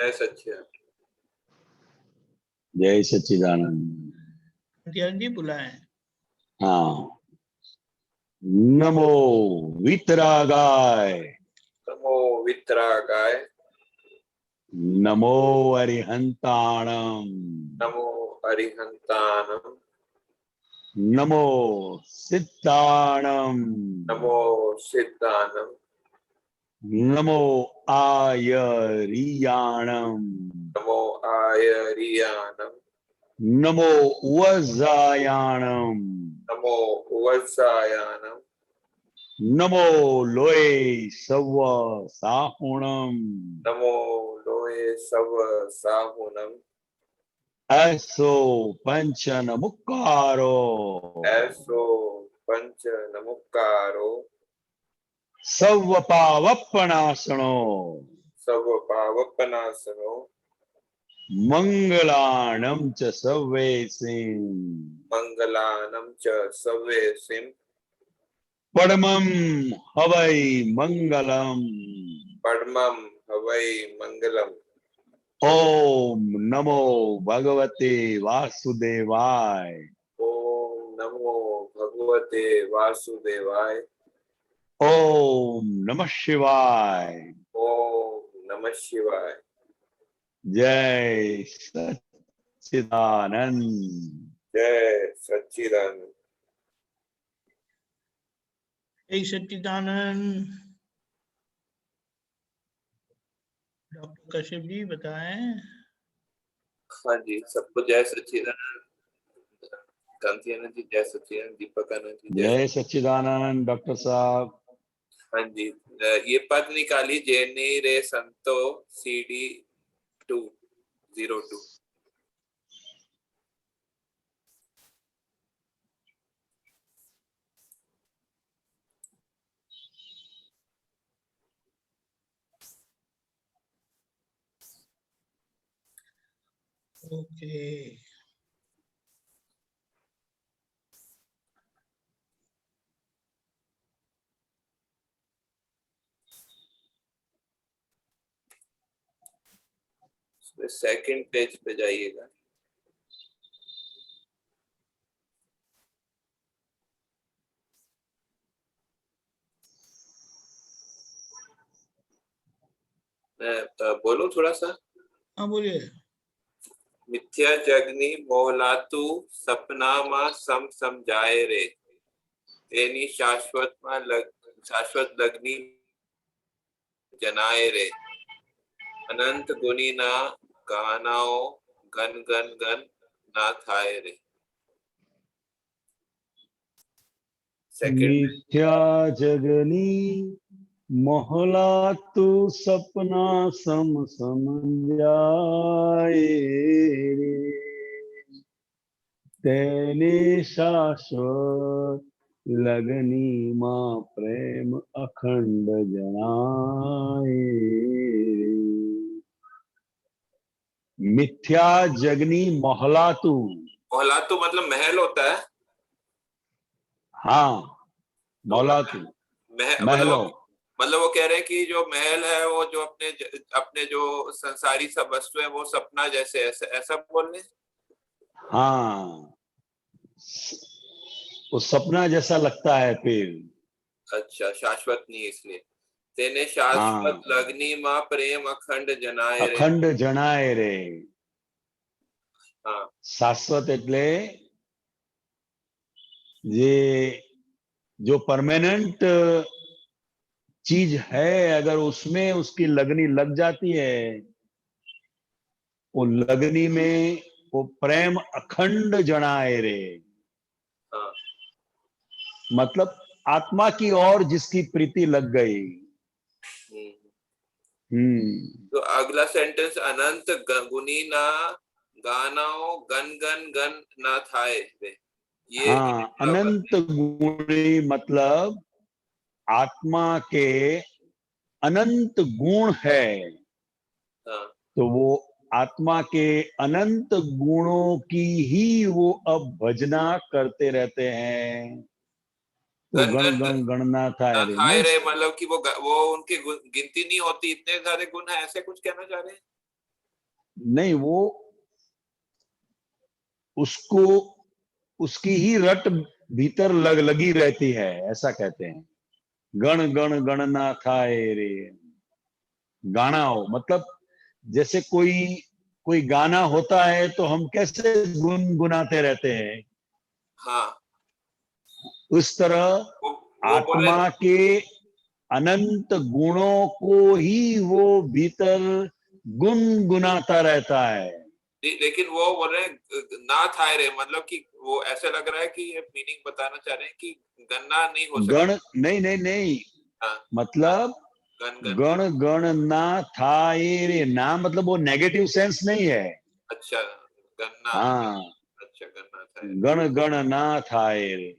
जय सच्चिदानंद। जय सच्चिदानंद। ध्यान जी बुलाए। हाँ। नमो वितरागाय, नमो वितरागाय, नमो अरिहंताणम, नमो अरिहंतानम, नमो सिद्धाणम, नमो सिद्धानम, नमो आयरियाणम, नमो आयरियानम, नमो वज्रायाणम, नमो वत्सायानम, नमो लोए सव साहुणम, नमो लोए सव साहुनम, ऐसो पंचन मुक्कारो, ऐसो पंच नमुक्कारो, सव पावपनाशनो, सब पावपनासनो, मंगलाणं च सर्वेसिं, मंगलानम च सवेसिम, परमं हवै मंगलम्। परमं हवै मंगलम। ओम नमो भगवते वासुदेवाय, ओम नमो भगवते वासुदेवाय, ओम नमः शिवाय, ओम नमः शिवाय। जय सच्चिदानंद। जय सच्चिदानंद। जय सच्चिदानंद। डॉक्टर कश्यप जी बताएं। हाँ जी, सबको जय सच्चिदानंद। कांति आनंद जी जय सच्चिदानंद, दीपक आनंद जी जय सच्चिदानंद डॉक्टर साहब। हाँ जी, ये पद निकाली जेनी रे संतो CD 202। ओके। सेकंड पेज पे जाइएगा। बोलो थोड़ा सा। हाँ बोलिए। मिथ्या जगनी मोहलातु सपना मा सम समझाए रे, तेनी शाश्वत शाश्वत लग्नि जनाए रे, अनंत गुनी ना गानाओ गन गन गन ना थाए रे। मिथ्या जगनी मोहला तू सपना सम समझाए रे, तेने शाश्वत लगनी माँ प्रेम अखंड जनाए रे। मिथ्या जगनी मोहला तू। मोहलातु मतलब महल होता है। हाँ, मौला तू महलों। मतलब वो कह रहे हैं कि जो महल है वो जो अपने जो संसारी सब वस्तु है वो सपना जैसे ऐसा बोल रहे हैं। हाँ, वो सपना जैसा लगता है फिर। अच्छा, शाश्वत नहीं इसलिए। तेने शाश्वत लगनी माँ प्रेम अखंड जनाए रे। अखंड जनाए रे। हाँ, शाश्वत એટલે ये जो परमानेंट चीज है, अगर उसमें उसकी लगनी लग जाती है, वो लगनी में वो प्रेम अखंड जनाए रे। हाँ। मतलब आत्मा की ओर जिसकी प्रीति लग गई। तो अगला सेंटेंस अनंत गुनी ना गानाओ गन गन गन ना थाए रे। ये हाँ, अनंत गुणी मतलब आत्मा के अनंत गुण है। हाँ। तो वो आत्मा के अनंत गुणों की ही वो अब भजना करते रहते हैं। तो गण गण गणना था ना रे, थाए रे मतलब कि वो उनकी गिनती नहीं होती, इतने सारे गुण है, ऐसे कुछ कहना चाह रहे हैं। नहीं, वो उसको उसकी ही रट भीतर लगी रहती है, ऐसा कहते हैं। गण गण गणना थाए रे, गाना हो मतलब जैसे कोई गाना होता है तो हम कैसे गुनगुनाते रहते हैं, हाँ, उस तरह वो बोले आत्मा के अनंत गुणों को ही वो भीतर गुनगुनाता रहता है। लेकिन वो बोल रहे हैं ना था रे, मतलब कि वो ऐसे लग रहा है कि ये मीनिंग बताना चाह रहे हैं कि गन्ना नहीं हो सकता। गण नहीं नहीं नहीं, हाँ, मतलब गन गन। गण गण ना था ये रे, ना मतलब वो नेगेटिव सेंस नहीं है। अच्छा, गन्ना। हाँ, अच्छा, गन्ना था। गण गण ना था ये रे।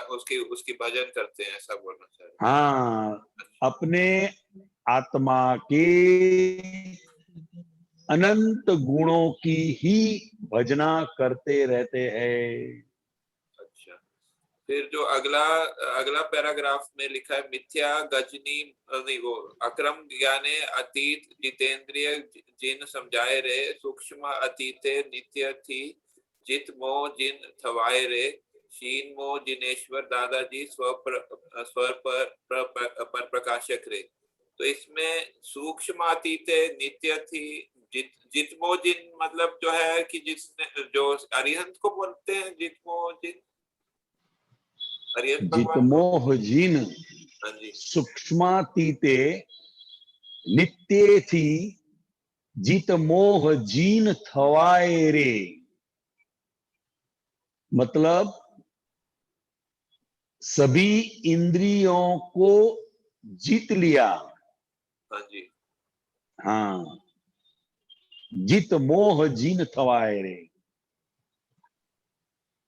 उसकी उसकी भजन करते हैं, ऐसा बोलना चाह रहे हाँ, हैं। अपने आत्मा के अनंत गुणों की ही भजना करते रहते हैं। अच्छा, फिर जो अगला अगला पैराग्राफ में लिखा है, मिथ्या गजनी नहीं, वो अक्रम ज्ञाने अतीत जितेंद्रिय जिन समझाए रे, सूक्ष्म अतीते नित्य थी जित मोह जिन थवाए रे, शीन मोह जिनेश्वर दादाजी स्वर पर प्रकाशक रे। तो इसमें सूक्ष्म अतीते नित्य थी जित जित मोह जिन, मतलब जो है कि जिसने जो अरिहंत को बोलते हैं जित मोह जिन, अरिहंत जित भगवान को। मोह जिन हाँ जी। सूक्ष्मातीते नित्य थी जित मोह जीन थवाए रे, मतलब सभी इंद्रियों को जीत लिया। हाँ जी। हाँ, जित मोह जीन थवाए रे,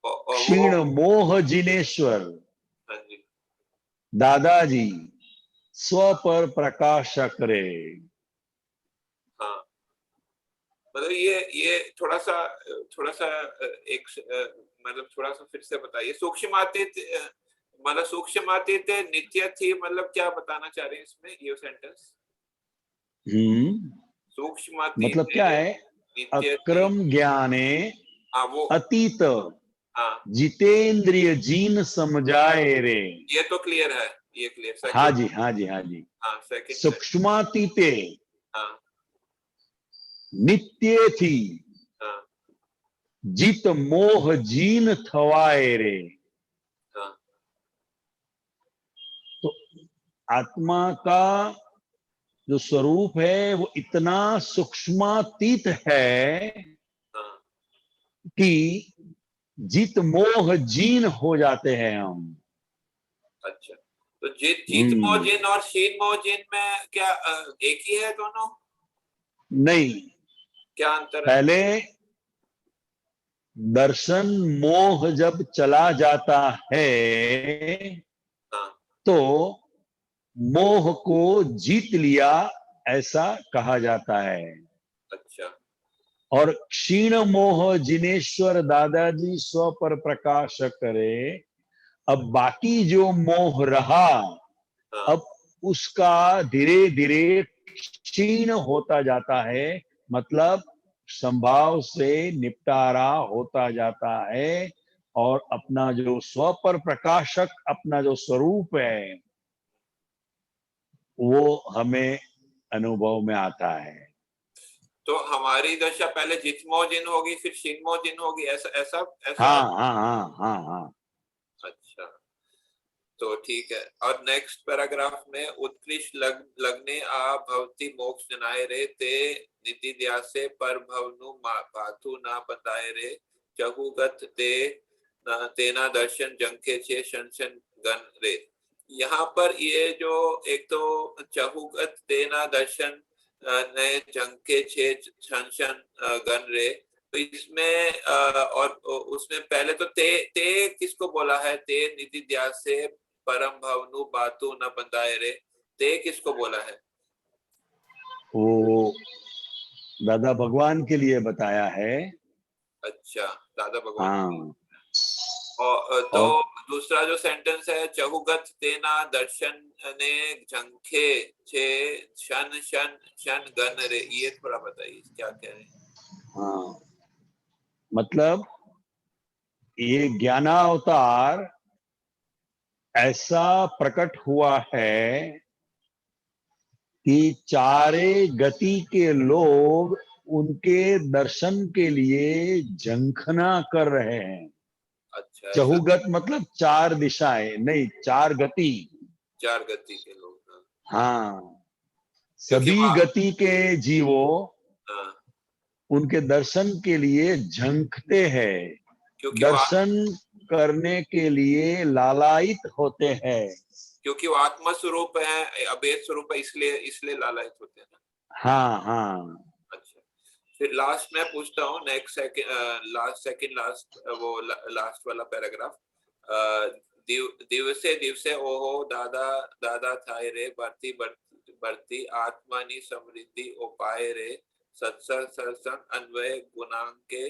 और वो। क्षीण मोह जिनेश्वर हाँ जी। दादाजी स्व पर प्रकाशक रे। हाँ, मतलब ये थोड़ा सा एक मतलब थोड़ा सा फिर से बताइए, सूक्ष्मातीत मतलब सूक्ष्मातीत नित्य थी, मतलब क्या बताना चाह रहे हैं इसमें ये सेंटेंस? सूक्ष्मातीत मतलब क्या है, नित्य थी। अक्रम ज्ञाने हाँ वो। अतीत हाँ, जितेंद्रिय जीन समझाए रे। ये तो क्लियर है, ये क्लियर हाँ सेकंड। जी, हाँ जी, हाँ जी। हाँ, सेकंड है। सूक्ष्मातीते हाँ। नित्य थी हाँ। जित मोह जीन थवाए रे। हाँ। तो आत्मा का जो स्वरूप है वो इतना सूक्ष्मातीत है हाँ। कि जित मोह जीन हो जाते हैं हम। अच्छा, तो जीत जीत हम्म, मोजिन और शीन मोजिन में क्या एक ही है दोनों? नहीं, क्या अंतर है? पहले दर्शन मोह जब चला जाता है हाँ। तो मोह को जीत लिया, ऐसा कहा जाता है। अच्छा। और क्षीण मोह जिनेश्वर दादाजी स्व पर प्रकाश करे, अब बाकी जो मोह रहा, हाँ। अब उसका धीरे धीरे क्षीण होता जाता है, मतलब संभाव से निपटारा होता जाता है। और अपना जो स्व पर प्रकाशक अपना जो स्वरूप है वो हमें अनुभव में आता है। तो हमारी दशा पहले जितमो जिन होगी, फिर शिनमो जिन होगी, ऐसा ऐसा ऐसा। हाँ हाँ हाँ हाँ हाँ। अच्छा, तो ठीक है। और नेक्स्ट पैराग्राफ में, उत्कृष्ट लगने आ भवती मोक्ष जनाए रे, ते निधि ध्यासे पर भवनु भातु ना बताए रे, चहुगत ते तेना दर्शन जंके छे शंशन गन रे। यहाँ पर ये जो एक तो चहुगत तेना दर्शन नए जंके छे शंशन गन रे, तो इसमें और उसमें पहले तो ते किसको बोला है? ते निधि ध्यास से परम भवनु बातु न बंधाए रे, ते किसको बोला है? वो दादा भगवान के लिए बताया है। अच्छा, दादा भगवान। हाँ, और तो और दूसरा जो सेंटेंस है, चहुगत तेना दर्शन ने झंखे छे शन शन शन गन रे, ये थोड़ा बताइए क्या कह रहे हैं। हाँ, मतलब ये ज्ञानावतार ऐसा प्रकट हुआ है कि चारे गति के लोग उनके दर्शन के लिए झंखना कर रहे हैं। अच्छा, ऐसा चहुगत मतलब चार दिशाएं, नहीं, चार गति। चार गति के लोग, हाँ। हाँ, क्योंकि सभी गति के जीवों हाँ, उनके दर्शन के लिए झंकते हैं, क्योंकि दर्शन करने के लिए लालायित होते हैं। क्योंकि वो आत्मा स्वरूप है, अभेद स्वरूप है, इसलिए इसलिए लालायित होते हैं ना। हाँ हाँ। अच्छा, फिर लास्ट में पूछता हूँ, नेक्स्ट सेकंड लास्ट, वो लास्ट वाला पैराग्राफ। दिवसे दिवसे ओहो दादा दादा थाय रे, बढ़ती बढ़ती बढ़ती आत्मानी समृद्धि उपाय रे, सत्संग सत्संग अन्वय गुणांके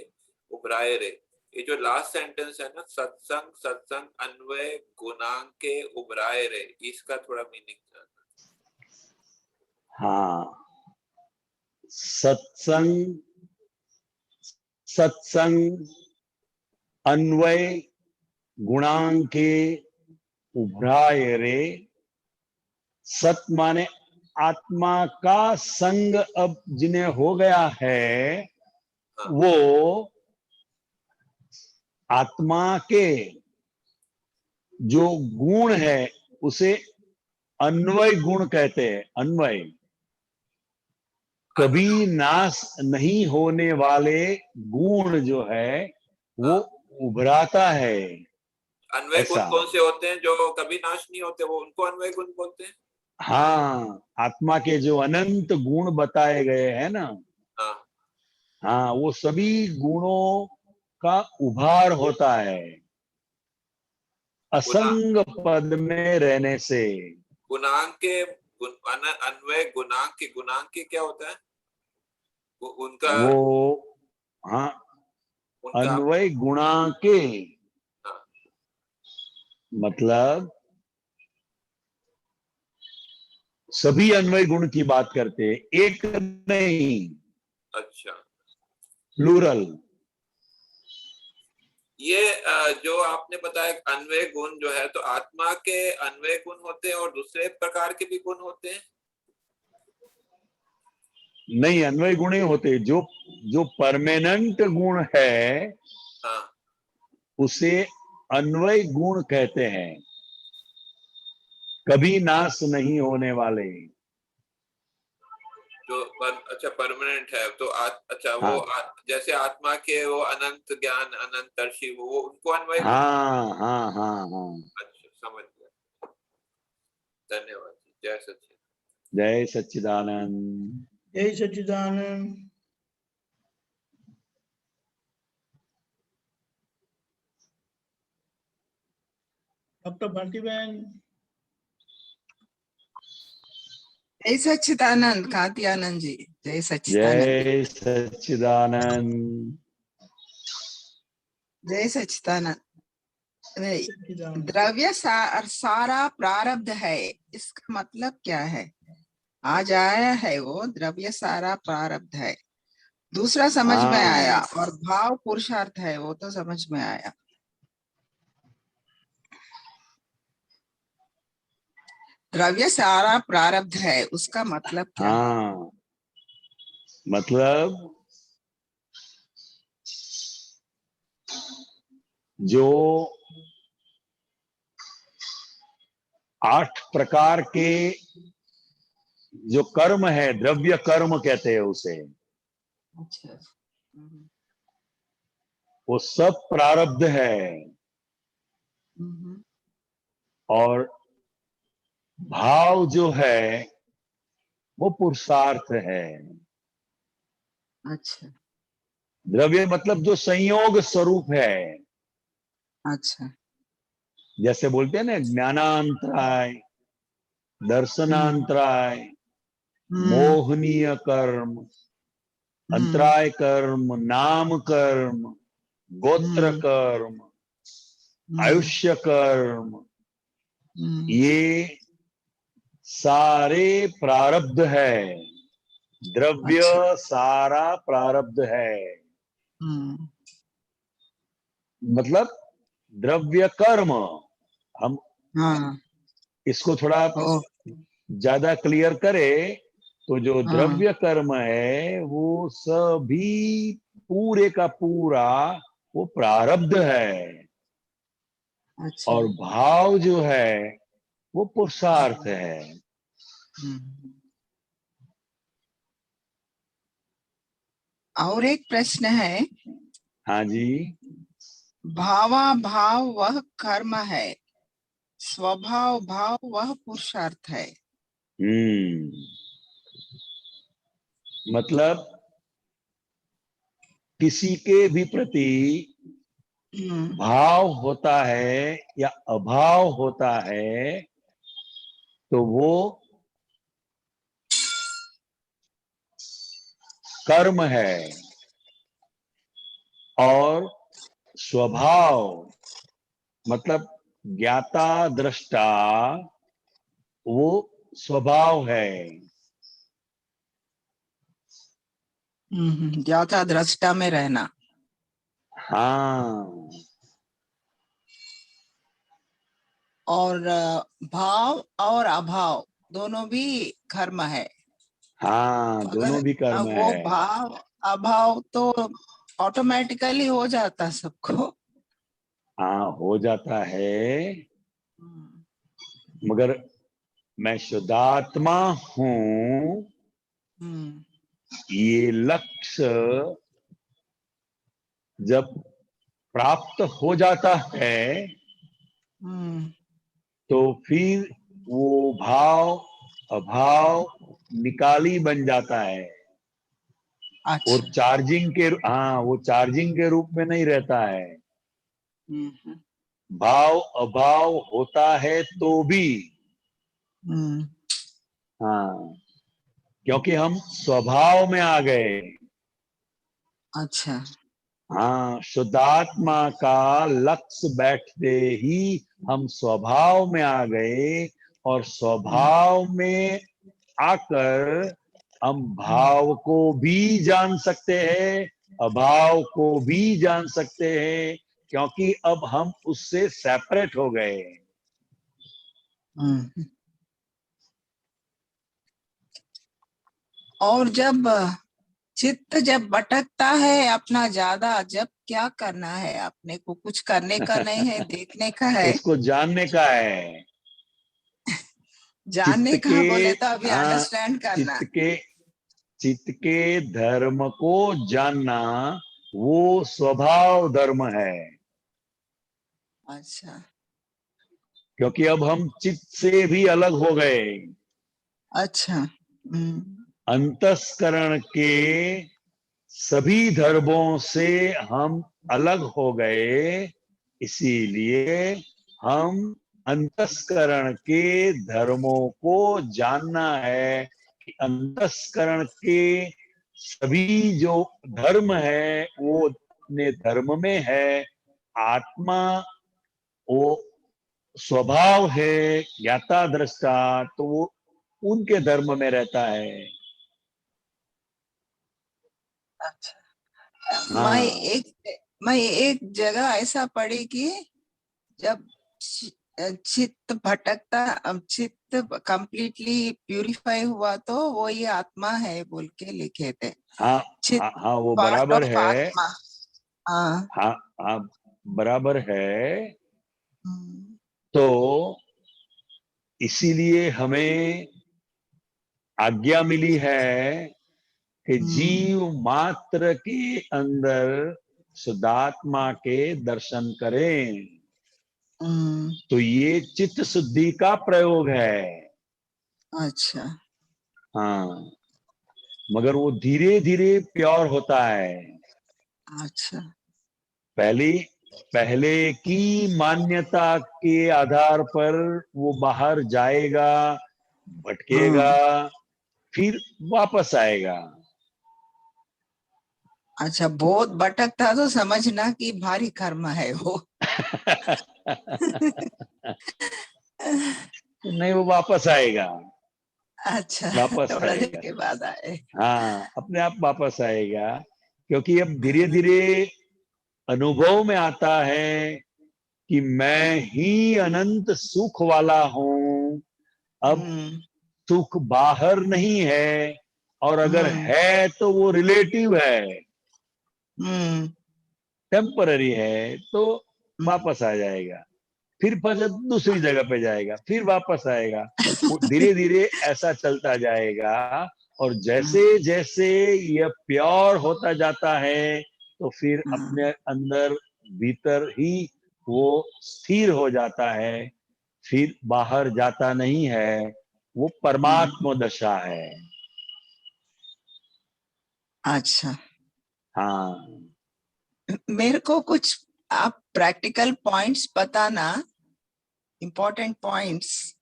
उभराए रे। ये जो लास्ट सेंटेंस है ना, सत्संग सत्संग अन्वय गुणांके उभराए रे, इसका थोड़ा मीनिंग जानना। हाँ, सत्संग सत्संग अन्वय गुणांके उभराय रे। सत माने आत्मा का संग अब जिन्हें हो गया है, हाँ, वो आत्मा के जो गुण है उसे अन्वय गुण कहते हैं। अन्वय, कभी नाश नहीं होने वाले गुण जो है वो हाँ। उभराता है। अन्वय गुण ऐसा, कौन से होते हैं जो कभी नाश नहीं होते, वो उनको अन्वय गुण बोलते हैं। हाँ, आत्मा के जो अनंत गुण बताए गए हैं ना, हाँ, हाँ, वो सभी गुणों का उभार होता है गुणा असंग पद में रहने से। गुणांक के अन्वय गुणांक के क्या होता है, उनका वो, हाँ, उनका अन्वय गुणा के हाँ, मतलब सभी अन्वय गुण की बात करते हैं, एक नहीं, अच्छा। प्लूरल। ये जो आपने बताया अन्वय गुण जो है, तो आत्मा के अन्वय गुण होते हैं और दूसरे प्रकार के भी गुण होते हैं। नहीं, अन्वय गुण ही होते, जो जो परमानेंट गुण है हाँ, उसे अन्वय गुण कहते हैं, कभी नाश नहीं होने वाले। अच्छा परमानेंट है तो अच्छा वो हाँ जैसे आत्मा के वो अनंत ज्ञान अनंत दर्शी, वो उनको अन्वय गुण। हाँ हाँ हाँ हाँ। अच्छा, समझ गया। धन्यवाद जी, जय सच्चिदानंद। जय सच्चिदानंद। जय सच्चिदानंद। डॉक्टर भारती बहन। जय सच्चिदानंद कांति आनंद जी, जय सच्चिदानंद। जय सच्चिदानंद। जय सच्चिदानंद। सच्चिदानंद। द्रव्य सारा प्रारब्ध है, इसका मतलब क्या है? आज आया है वो द्रव्य सारा प्रारब्ध है, दूसरा समझ में आया, हाँ और भाव पुरुषार्थ है वो तो समझ में आया। द्रव्य सारा प्रारब्ध है, उसका मतलब क्या है? हाँ, मतलब जो 8 प्रकार के जो कर्म है, द्रव्य कर्म कहते हैं उसे, अच्छा। वो सब प्रारब्ध है। और भाव जो है वो पुरुषार्थ है। अच्छा द्रव्य मतलब जो संयोग स्वरूप है, अच्छा। जैसे बोलते हैं ना, ज्ञानांतराय, दर्शनांतराय, मोहनीय कर्म, अंतराय कर्म, नाम कर्म, गोत्र कर्म, आयुष्य कर्म, ये सारे प्रारब्ध है। द्रव्य अच्छा। सारा प्रारब्ध है। हम्म। मतलब द्रव्य कर्म, हम हाँ। इसको थोड़ा ओ। ज्यादा क्लियर करें तो जो हाँ। द्रव्य कर्म है वो सभी पूरे का पूरा वो प्रारब्ध है, अच्छा। और भाव जो है वो पुरुषार्थ है। हम्म। और एक प्रश्न है, हाँ जी। भावा भाव वह कर्म है, स्वभाव भाव वह पुरुषार्थ है। मतलब किसी के भी प्रति हम्म। भाव होता है या अभाव होता है तो वो कर्म है, और स्वभाव मतलब ज्ञाता दृष्टा वो स्वभाव है। ज्ञाता दृष्टा में रहना। हाँ और भाव और अभाव दोनों भी कर्म है। हाँ, अगर दोनों भी कर्म वो है। भाव अभाव तो ऑटोमेटिकली हो जाता सबको। हाँ हो जाता है, हम्म। मगर मैं शुद्धात्मा हूं, हम्म। ये लक्ष्य जब प्राप्त हो जाता है हम्म। तो फिर वो भाव अभाव निकाली बन जाता है, और अच्छा। चार्जिंग के, हाँ वो चार्जिंग के रूप में नहीं रहता है। हम्म। भाव अभाव होता है तो भी, हम्म। हाँ, क्योंकि हम स्वभाव में आ गए। अच्छा। हाँ, शुद्धात्मा का लक्ष्य बैठते ही हम स्वभाव में आ गए, और हम्म। स्वभाव में आकर हम भाव को भी जान सकते हैं, अभाव को भी जान सकते हैं, क्योंकि अब हम उससे सेपरेट हो गए। हम्म। और जब चित्त जब भटकता है अपना ज्यादा, जब क्या करना है? अपने को कुछ करने का नहीं है, देखने का है। उसको जानने का है। चित्त जानने के, का बोले तो अभी हाँ, अंडरस्टैंड करना। चित्त के चित्त के धर्म को जानना वो स्वभाव धर्म है। अच्छा। क्योंकि अब हम चित्त से भी अलग हो गए, अच्छा। अंतस्करण के सभी धर्मों से हम अलग हो गए। इसीलिए हम अंतस्करण के धर्मों को जानना है कि अंतस्करण के सभी जो धर्म है वो अपने धर्म में है। आत्मा वो स्वभाव है, ज्ञाता दृष्टा, तो वो उनके धर्म में रहता है। अच्छा। हाँ मैं एक जगह ऐसा पढ़ी कि जब चित्त भटकता, चित्त कंप्लीटली प्यूरिफाई हुआ तो वो ये आत्मा है बोल के लिखे थे। हाँ चित्त हाँ हाँ, वो पार्ट बराबर ऑफ है। आत्मा। हाँ। हाँ हाँ, बराबर है। हम्म। तो इसीलिए हमें आज्ञा मिली है कि हम्म। जीव मात्र के अंदर शुद्धात्मा के दर्शन करें। हम्म। तो ये चित्त शुद्धि का प्रयोग है। अच्छा। हाँ, मगर वो धीरे धीरे प्योर होता है। अच्छा। पहले पहले की मान्यता के आधार पर वो बाहर जाएगा, भटकेगा, हाँ। फिर वापस आएगा। अच्छा, बहुत भटकता तो समझना कि भारी कर्म है वो। नहीं, वो वापस आएगा, अच्छा, वापस थोड़ा देर आएगा। के बाद आए। हाँ, अपने आप वापस आएगा, क्योंकि अब धीरे धीरे अनुभव में आता है कि मैं ही अनंत सुख वाला हूं। अब हम्म, सुख बाहर नहीं है, और अगर हम्म, है तो वो रिलेटिव है, हम्म, टेम्पररी है, तो वापस आ जाएगा। फिर दूसरी जगह पे जाएगा, फिर वापस आएगा। वो धीरे धीरे ऐसा चलता जाएगा। और जैसे जैसे यह प्योर होता जाता है, तो फिर अपने अंदर भीतर ही वो स्थिर हो जाता है, फिर बाहर जाता नहीं है। वो परमात्मा दशा है। अच्छा, हाँ, मेरे को कुछ आप प्रैक्टिकल पॉइंट्स बताना, इम्पोर्टेंट पॉइंट्स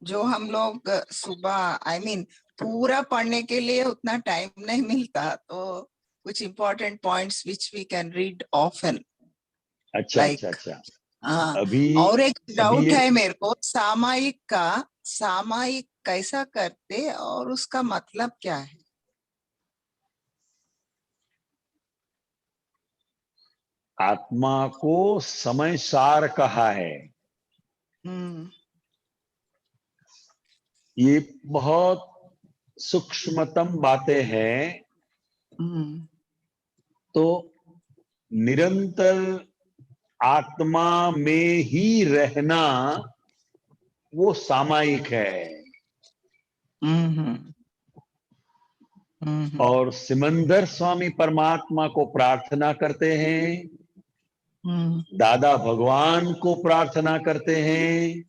जो हम लोग सुबह, आई मीन पूरा पढ़ने के लिए उतना टाइम नहीं मिलता, तो कुछ important points which we can read often, अच्छा अच्छा लाइक। अच्छा। हाँ, अभी और एक अभी डाउट ये है मेरे को, सामायिक कैसा करते और उसका मतलब क्या है? आत्मा को समय सार कहा है। हम्म, ये बहुत सूक्ष्मतम बातें हैं। हम्म, तो निरंतर आत्मा में ही रहना, वो सामायिक है। हम्म, हम्म, और सिमंदर स्वामी परमात्मा को प्रार्थना करते हैं, हम्म, दादा भगवान को प्रार्थना करते हैं,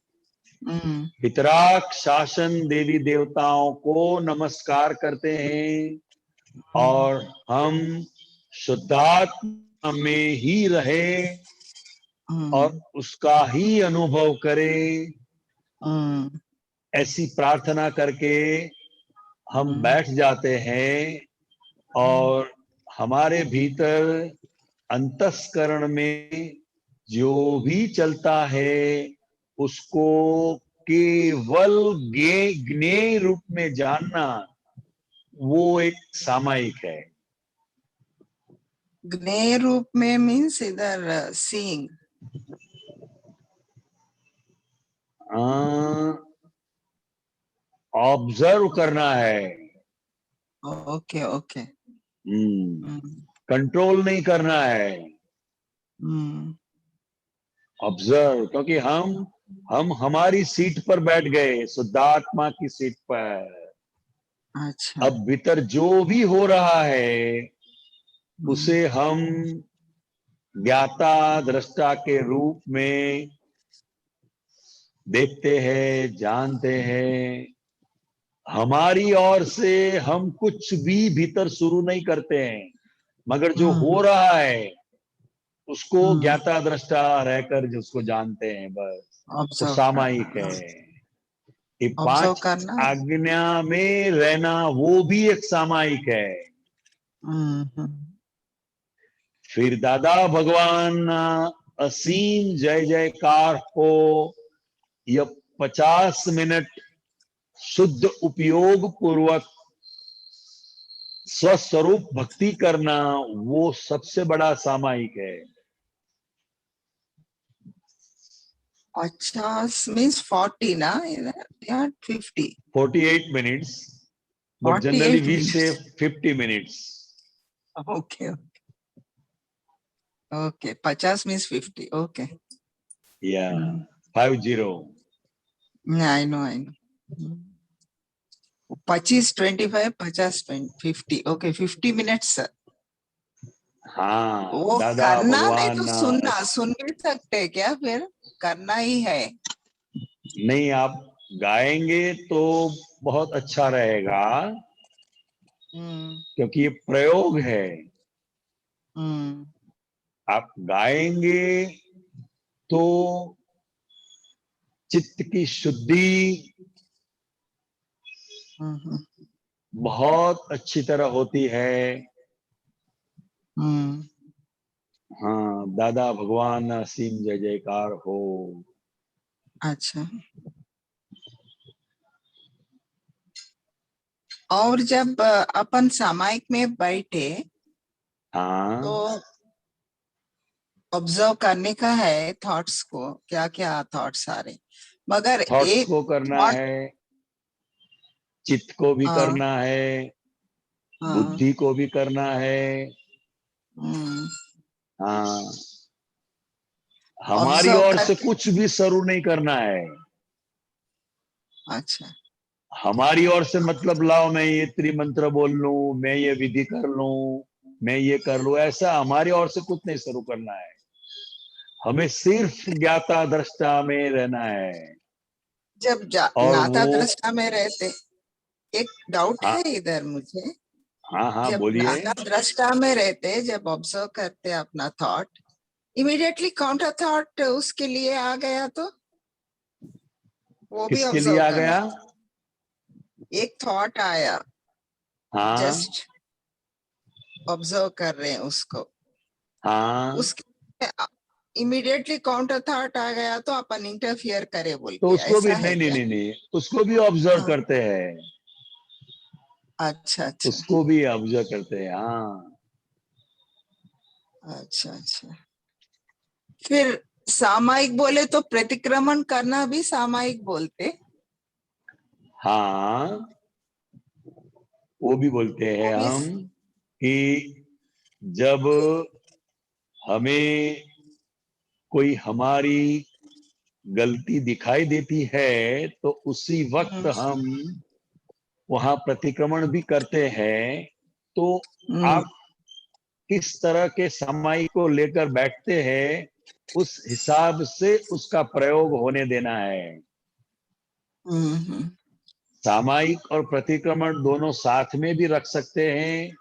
हम्म, पितराक शासन देवी देवताओं को नमस्कार करते हैं, और हम शुद्धात्मा में ही रहे और उसका ही अनुभव करें, हम्म, ऐसी प्रार्थना करके हम बैठ जाते हैं। और हमारे भीतर अंतस्करण में जो भी चलता है, उसको केवल ज्ञेय रूप में जानना, वो एक सामायिक है। ज्ञेय रूप में मीन्स इधर सीइंग। ऑब्जर्व करना है। ओके, ओके, कंट्रोल नहीं करना है, हम्म, ऑब्जर्व। क्योंकि हम हमारी सीट पर बैठ गए, शुद्धात्मा की सीट पर। अच्छा, अब भीतर जो भी हो रहा है, उसे हम ज्ञाता दृष्टा के रूप में देखते हैं, जानते हैं। हमारी ओर से हम कुछ भी भीतर शुरू नहीं करते हैं, मगर जो हो रहा है उसको ज्ञाता दृष्टा रहकर जिसको जानते हैं, बस वो ऑब्जर्व सामायिक करना, है। ये ऑब्जर्व 5 करना। आज्ञा में रहना, वो भी एक सामायिक है। हम्म, फिर दादा भगवान असीम जय जयकार हो, यह 50 मिनट शुद्ध उपयोग पूर्वक स्वस्वरूप भक्ति करना, वो सबसे बड़ा सामायिक है। अच्छा, मीन्स 40 ना, या 50? 48 minutes, but generally 48 we say minutes. 50 minutes. Okay, okay, 50 means 50, okay. Yeah, 50. I know, I know. 25, 25, 50, 50, okay, 50 minutes. हाँ, वो दादा करना नहीं भगवान तो सुनना, सुन भी सकते क्या? फिर करना ही है। नहीं, आप गाएंगे तो बहुत अच्छा रहेगा, हम्म, क्योंकि ये प्रयोग है। हम्म, आप गाएंगे तो चित्त की शुद्धि हम्म, बहुत अच्छी तरह होती है। हम्म, हाँ, दादा भगवान असीम जय जयकार हो। अच्छा। और जब अपन सामायिक में बैठे हाँ, तो ऑब्जर्व करने का है थॉट्स को, क्या क्या थॉट्स आ रहे, मगर थॉट्स एक को करना थॉट, है, चित्त को भी हाँ करना है, हाँ, बुद्धि को भी करना है। हम्म, हाँ, हमारी ऑब्जर्व ओर से करके, कुछ भी शुरू नहीं करना है। अच्छा हमारी ओर से मतलब लाओ मैं ये त्रिमंत्र बोल लूं, मैं ये विधि कर लूं, मैं ये कर लूं, ऐसा हमारी ओर से कुछ नहीं शुरू करना है। हमें सिर्फ ज्ञाता दृष्टा में रहना है। जब और नाता वो, दृष्टा में रहते, एक डाउट हाँ है इधर मुझे। हाँ हाँ जब बोलिए। नाता दृष्टा में रहते, जब ऑब्जर्व करते अपना थॉट, इमीडिएटली काउंटर थॉट उसके लिए आ गया तो वो भी किसके लिए ऑब्जर्व आ करना। गया? एक थॉट आया, हाँ जस्ट ऑब्जर्व कर रहे हैं उसको, हाँ, उसके इमीडिएटली काउंटर थॉट आ गया तो अपन इंटरफियर करे बोल तो के, उसको भी ऐसा है नहीं नहीं क्या? नहीं नहीं, उसको भी ऑब्जर्व हाँ, करते हैं। अच्छा अच्छा उसको भी ऑब्जर्व करते हैं, हाँ। अच्छा अच्छा। फिर सामायिक बोले तो प्रतिक्रमण करना भी सामायिक बोलते, हाँ, वो भी बोलते वो हैं भी हम कि जब हमें कोई हमारी गलती दिखाई देती है तो उसी वक्त हम वहां प्रतिक्रमण भी करते हैं। तो हम्म, आप किस तरह के समय को लेकर बैठते हैं, उस हिसाब से उसका प्रयोग होने देना है। हम्म, सामायिक और प्रतिक्रमण दोनों साथ में भी रख सकते हैं। हम्म,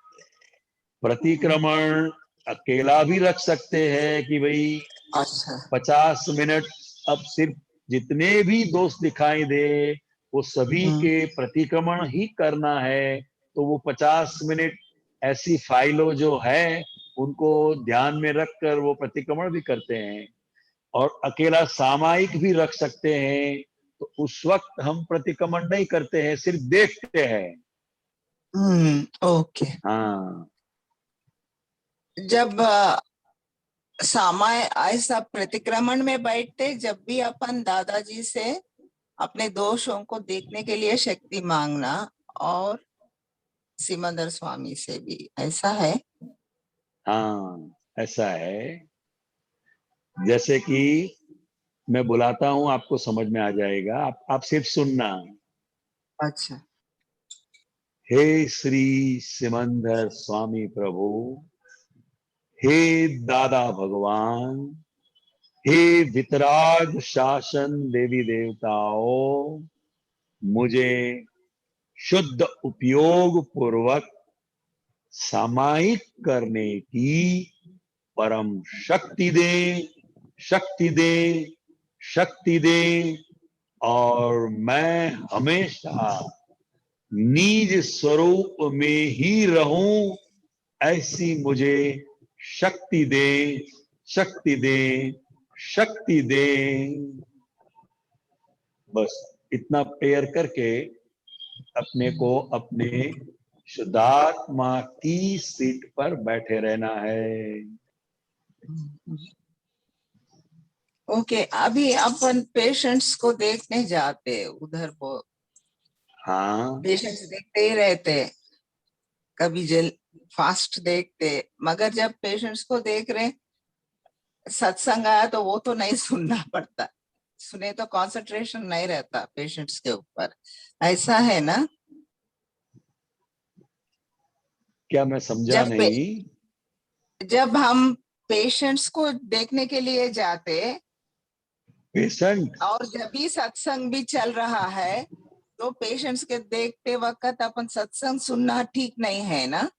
प्रतिक्रमण अकेला भी रख सकते हैं कि भाई अच्छा 50 मिनट, अब सिर्फ जितने भी दोस्त दिखाई दे वो सभी हम्म, के प्रतिक्रमण ही करना है। तो वो 50 मिनट ऐसी फाइलों जो है उनको ध्यान में रखकर वो प्रतिक्रमण भी करते हैं। और अकेला सामायिक भी रख सकते हैं, तो उस वक्त हम प्रतिक्रमण नहीं करते हैं, सिर्फ देखते हैं। ओके। हाँ जब सामाय ऐसा प्रतिक्रमण में बैठते, जब भी अपन दादाजी से अपने दोषों को देखने के लिए शक्ति मांगना, और सिमंदर स्वामी से भी ऐसा है। हाँ, ऐसा है। जैसे कि मैं बुलाता हूं, आपको समझ में आ जाएगा, आप सिर्फ सुनना। अच्छा। हे श्री सिमंदर स्वामी प्रभु, हे दादा भगवान, हे वितराग शासन देवी देवताओं, मुझे शुद्ध उपयोग पूर्वक सामायिक करने की परम शक्ति दे, शक्ति दे, शक्ति दे। और मैं हमेशा निज स्वरूप में ही रहूं, ऐसी मुझे शक्ति दे, शक्ति दे, शक्ति दे। बस इतना प्रेयर करके अपने को अपने शुद्धात्मा की सीट पर बैठे रहना है। ओके, अभी अपन पेशेंट्स को देखने जाते, उधर वो हाँ पेशेंट्स देखते ही रहते, कभी जल फास्ट देखते, मगर जब पेशेंट्स को देख रहे, सत्संग आया तो वो तो नहीं सुनना पड़ता, सुने तो कंसंट्रेशन नहीं रहता पेशेंट्स के ऊपर, ऐसा है ना? क्या? मैं समझा जब नहीं। जब हम पेशेंट्स को देखने के लिए जाते, पेशेंट? और जब भी सत्संग भी चल रहा है, तो पेशेंट्स के देखते वक्त अपन सत्संग सुनना ठीक नहीं है ना?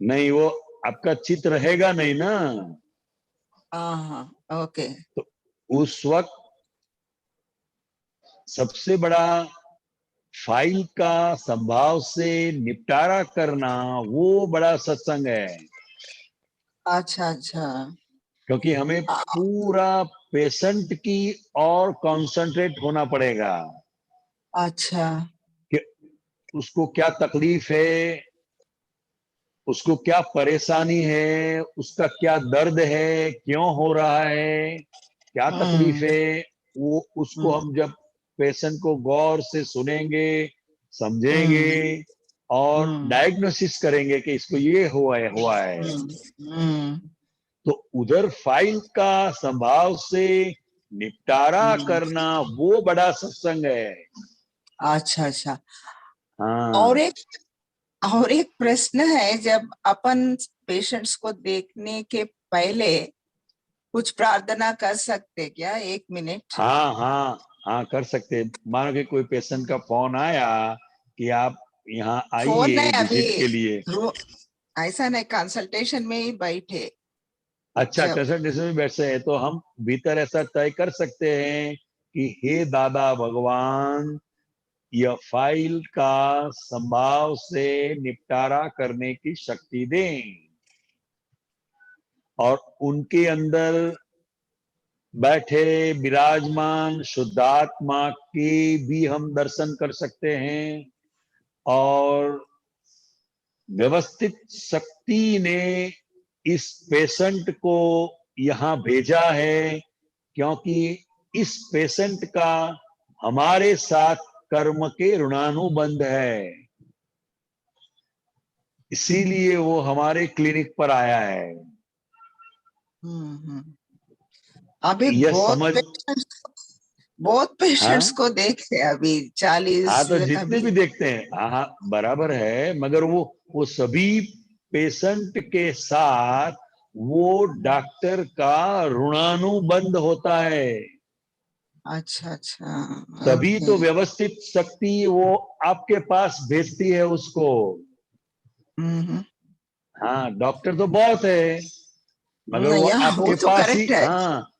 नहीं, वो आपका चित्त रहेगा नहीं ना। हाँ, ओके। तो उस वक्त सबसे बड़ा फाइल का संभाव से निपटारा करना, वो बड़ा सत्संग है। अच्छा अच्छा, क्योंकि हमें पूरा पेशेंट की और कंसंट्रेट होना पड़ेगा अच्छा। कि उसको क्या तकलीफ है, उसको क्या परेशानी है, उसका क्या दर्द है, क्यों हो रहा है, क्या तकलीफ हम्म है, वो उसको हम्म हम जब पेशेंट को गौर से सुनेंगे, समझेंगे हम्म और हम्म डायग्नोसिस करेंगे कि इसको ये हुआ है हम्म तो उधर फाइल का संभाव से निपटारा हम्म। करना वो बड़ा सत्संग है। अच्छा अच्छा। और हाँ एक और एक प्रश्न है, जब अपन पेशेंट्स को देखने के पहले कुछ प्रार्थना कर सकते क्या? 1 मिनट। हाँ हाँ हाँ, कर सकते हैं। मानो कि कोई पेशेंट का फोन आया कि आप यहाँ फोन आइए नहीं, अभी विजिट के लिए। ऐसा नहीं, कंसल्टेशन में ही बैठे अच्छा, जब। कंसल्टेशन में बैठे हैं तो हम भीतर ऐसा तय कर सकते हैं कि हे दादा भगवान, यह फाइल का संभाव से निपटारा करने की शक्ति दें और उनके अंदर बैठे विराजमान शुद्धात्मा के भी हम दर्शन कर सकते हैं और व्यवस्थित शक्ति ने इस पेशेंट को यहाँ भेजा है क्योंकि इस पेशेंट का हमारे साथ कर्म के ऋणानुबंध है, इसीलिए वो हमारे क्लिनिक पर आया है। हम्म। अभी यह समझ, बहुत पेशेंट्स हाँ को देखे अभी, 40 हाँ, तो जितने अभी। भी देखते हैं, हाँ हाँ, बराबर है, मगर वो सभी पेशेंट के साथ वो डॉक्टर का ऋणानुबंध होता है, अच्छा अच्छा। तभी ओके। तो व्यवस्थित शक्ति वो आपके पास भेजती है उसको। हम्म। हाँ, डॉक्टर तो बहुत है मगर वो या वो आपके तो पास ही, करेक्ट है। हाँ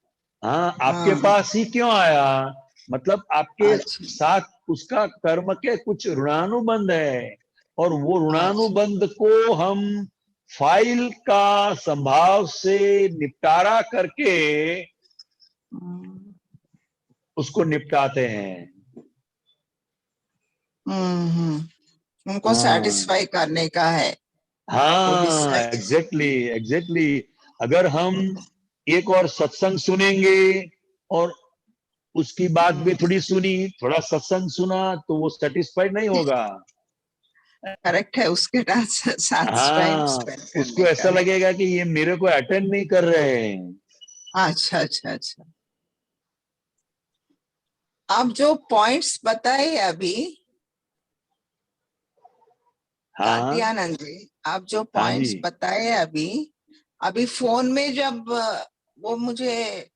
हाँ, आपके हाँ। पास ही क्यों आया, मतलब आपके अच्छा साथ उसका कर्म के कुछ ऋणानुबंध है और वो अच्छा। ऋणानुबंध को हम फाइल का संभाव से निपटारा करके हम्म उसको निपटाते हैं। उनको हाँ सेटिस्फाई करने का है, वो हाँ, डिसाइड। Exactly exactly. अगर हम एक और सत्संग सुनेंगे और उसकी बात भी थोड़ी सुनी, थोड़ा सत्संग सुना तो वो सेटिस्फाइड नहीं होगा। करेक्ट है, उसके साथ टाइम हाँ, स्पेंड उसको करने का ऐसा है। लगेगा कि ये मेरे को अटेंड नहीं कर रहे हैं। अच्छा अच्छा अच्छा। आप जो पॉइंट्स बताए अभी, हाँ कात्यानंद जी, आप जो हाँ जी, पॉइंट्स बताए अभी, अभी फोन में जब वो मुझे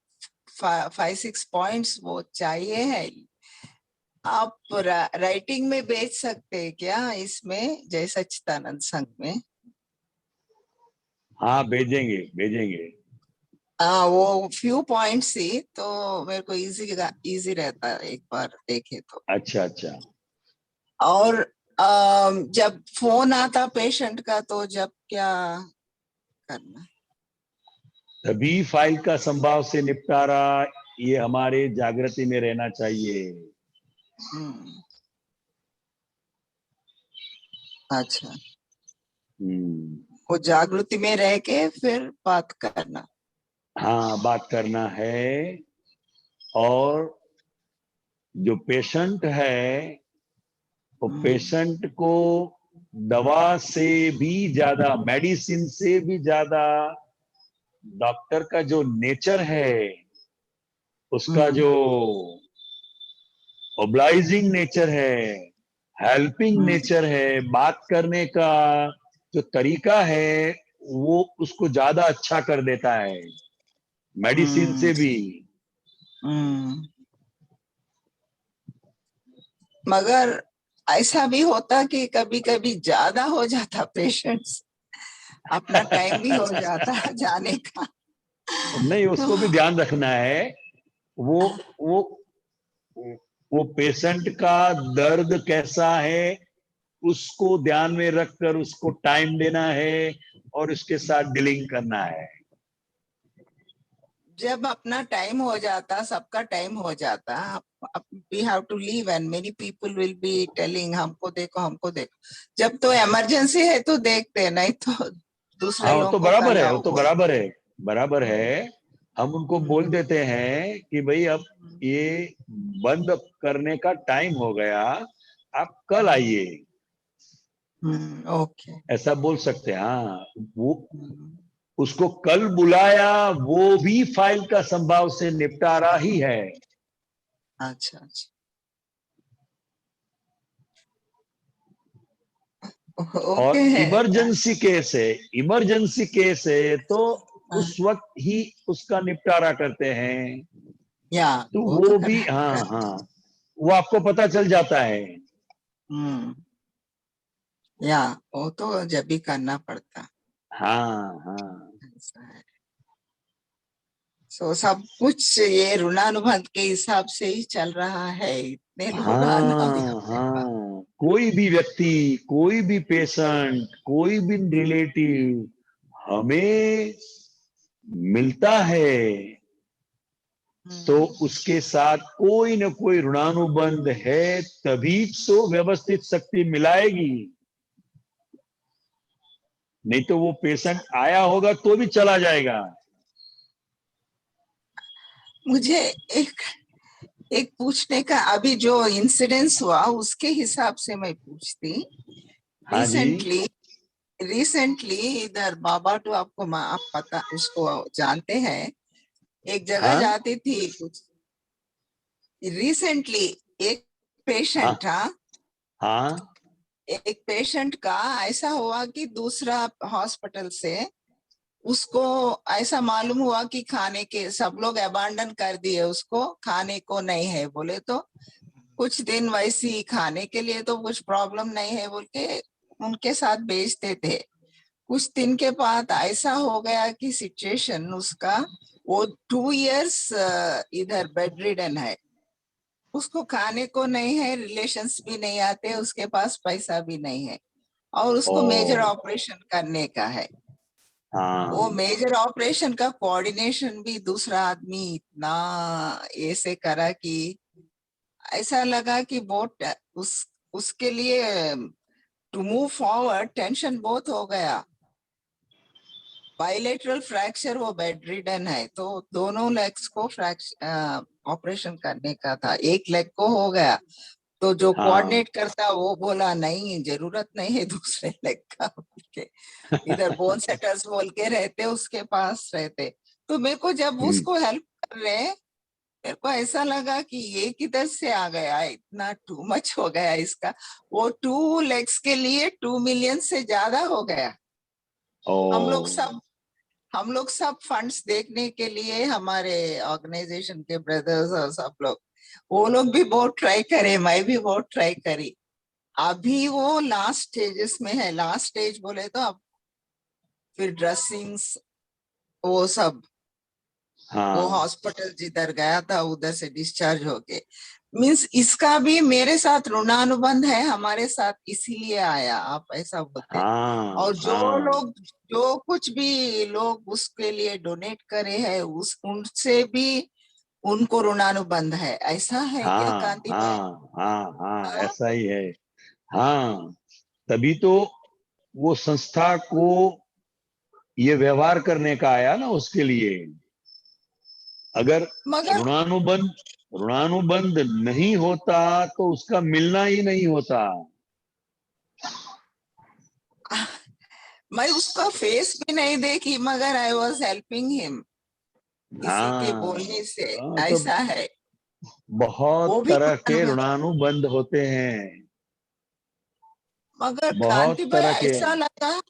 5-6 पॉइंट्स वो चाहिए है, आप राइटिंग में भेज सकते हैं क्या इसमें, जय सच्चिदानंद संघ में? हाँ, भेजेंगे भेजेंगे। वो फ्यू पॉइंट्स ही तो मेरे को इजी रहता है, एक बार देखे तो। अच्छा अच्छा, और जब फोन आता पेशेंट का, तो जब क्या करना? तभी फाइल का संभाव से निपटारा, ये हमारे जागृति में रहना चाहिए। हम्म। अच्छा, हम्म, वो जागृति में रह के फिर बात करना। हाँ, बात करना है और जो पेशेंट है वो हम्म पेशेंट को दवा से भी ज्यादा, मेडिसिन से भी ज्यादा डॉक्टर का जो नेचर है, उसका हम्म जो ओब्लाइजिंग नेचर है, हेल्पिंग हम्म नेचर है, बात करने का जो तरीका है, वो उसको ज्यादा अच्छा कर देता है मेडिसिन हम्म से भी। हम्म। मगर ऐसा भी होता कि कभी कभी ज्यादा हो जाता पेशेंट्स, अपना टाइम भी हो जाता जाने का। नहीं, तो उसको भी ध्यान रखना है। वो वो वो पेशेंट का दर्द कैसा है उसको ध्यान में रखकर उसको टाइम देना है और उसके साथ डीलिंग करना है। जब अपना टाइम हो जाता, सबका टाइम हो जाता, we have to leave and many people will be telling हमको देखो हमको देखो। जब तो इमरजेंसी है तो देखते, नहीं तो दूसरे हाँ वो लोगों तो को बराबर कल है, वो आओ तो बोल। बराबर है, बराबर है। हम उनको बोल देते हैं कि भाई अब ये बंद करने का टाइम हो गया, आप कल आइए, ओके। ऐसा बोल सकते हैं। हाँ, वो उसको कल बुलाया, वो भी फाइल का संभाव से निपटारा ही है। अच्छा अच्छा, और ओके है। इमरजेंसी केस है, इमरजेंसी केस है तो उस वक्त ही उसका निपटारा करते हैं। या तो वो तो वो भी, हाँ हाँ, वो आपको पता चल जाता है। हम्म, या वो तो जब भी करना पड़ता। हाँ हाँ ऐसा है। सो सब कुछ ये ऋणानुबंध के हिसाब से ही चल रहा है, इतने लोग आना भी हाँ अपने पास। हाँ, कोई भी व्यक्ति, कोई भी पेशेंट, कोई भी रिलेटिव हमें मिलता है तो उसके साथ कोई न कोई ऋणानुबंध है, तभी तो व्यवस्थित शक्ति मिलाएगी। नहीं तो वो पेशेंट आया होगा तो भी चला जाएगा। मुझे एक एक पूछने का, अभी जो इंसिडेंस हुआ उसके हिसाब से मैं पूछती। हाँ जी, रिसेंटली रिसेंटली इधर बाबा तो आपको आप पता उसको जानते हैं, एक जगह हाँ जाती थी कुछ रिसेंटली। एक हाँ पेशेंट था, हाँ एक पेशेंट का ऐसा हुआ कि दूसरा हॉस्पिटल से उसको ऐसा मालूम हुआ कि खाने के सब लोग अबांडन कर दिए, उसको खाने को नहीं है बोले तो कुछ दिन वैसी खाने के लिए तो कुछ प्रॉब्लम नहीं है बोल के उनके साथ भेजते थे। कुछ दिन के बाद ऐसा हो गया कि सिचुएशन उसका, वो 2 इयर्स इधर बेड रिडन है, उसको खाने को नहीं है, रिलेशंस भी नहीं आते, उसके पास पैसा भी नहीं है और ओ उसको मेजर ऑपरेशन करने का है। वो हाँ मेजर ऑपरेशन का कोऑर्डिनेशन भी दूसरा आदमी इतना ऐसे करा कि ऐसा लगा कि बहुत उसके लिए टू मूव फॉरवर्ड टेंशन बहुत हो गया। बायलेटरल फ्रैक्चर, वो बेड रिडन है तो दोनों लेग्स को ऑपरेशन करने का था, एक लेग को हो गया तो जो हाँ कोऑर्डिनेट करता वो बोला नहीं जरूरत नहीं है दूसरे लेग का बोल के, इधर बोन सेटर्स बोल के रहते उसके पास रहते। तो मेरे को जब उसको हेल्प कर रहे, मेरे को ऐसा लगा कि ये किधर से आ गया, इतना टू मच हो गया इसका। वो 2 लेग्स के लिए 2 मिलियन से ज्यादा हो गया। ओ हम लोग सब हम लोग सब फंड्स देखने के लिए, हमारे ऑर्गेनाइजेशन के ब्रदर्स और सब लोग, वो लोग भी बहुत ट्राई करे, मैं भी बहुत ट्राई करी। अभी वो लास्ट स्टेजेस में है, लास्ट स्टेज बोले तो अब फिर ड्रेसिंग्स वो सब, वो हाँ हॉस्पिटल जिधर गया था उधर से डिस्चार्ज होके, मींस इसका भी मेरे साथ ऋणानुबंध है, हमारे साथ इसीलिए आया, आप ऐसा बोलते। हाँ और जो हाँ लोग जो कुछ भी लोग उसके लिए डोनेट करे हैं उस उनसे भी उनको ऋणानुबंध है, ऐसा है क्या हाँ कांति भाई? हाँ हाँ हाँ, हाँ? ऐसा ही है। हाँ, तभी तो वो संस्था को ये व्यवहार करने का आया ना उसके लिए। अगर मगर ऋणानुबंध ऋणानुबंध नहीं होता तो उसका मिलना ही नहीं होता। मैं उसका फेस भी नहीं देखी, मगर आई वॉज हेल्पिंग हिम किसी के हाँ बोलने से, तो ऐसा है। बहुत वो भी तरह के ऋणानुबंध, ऋणानुबंध होते हैं, मगर बहुत कांति भाई तरह के। ऐसा लगा,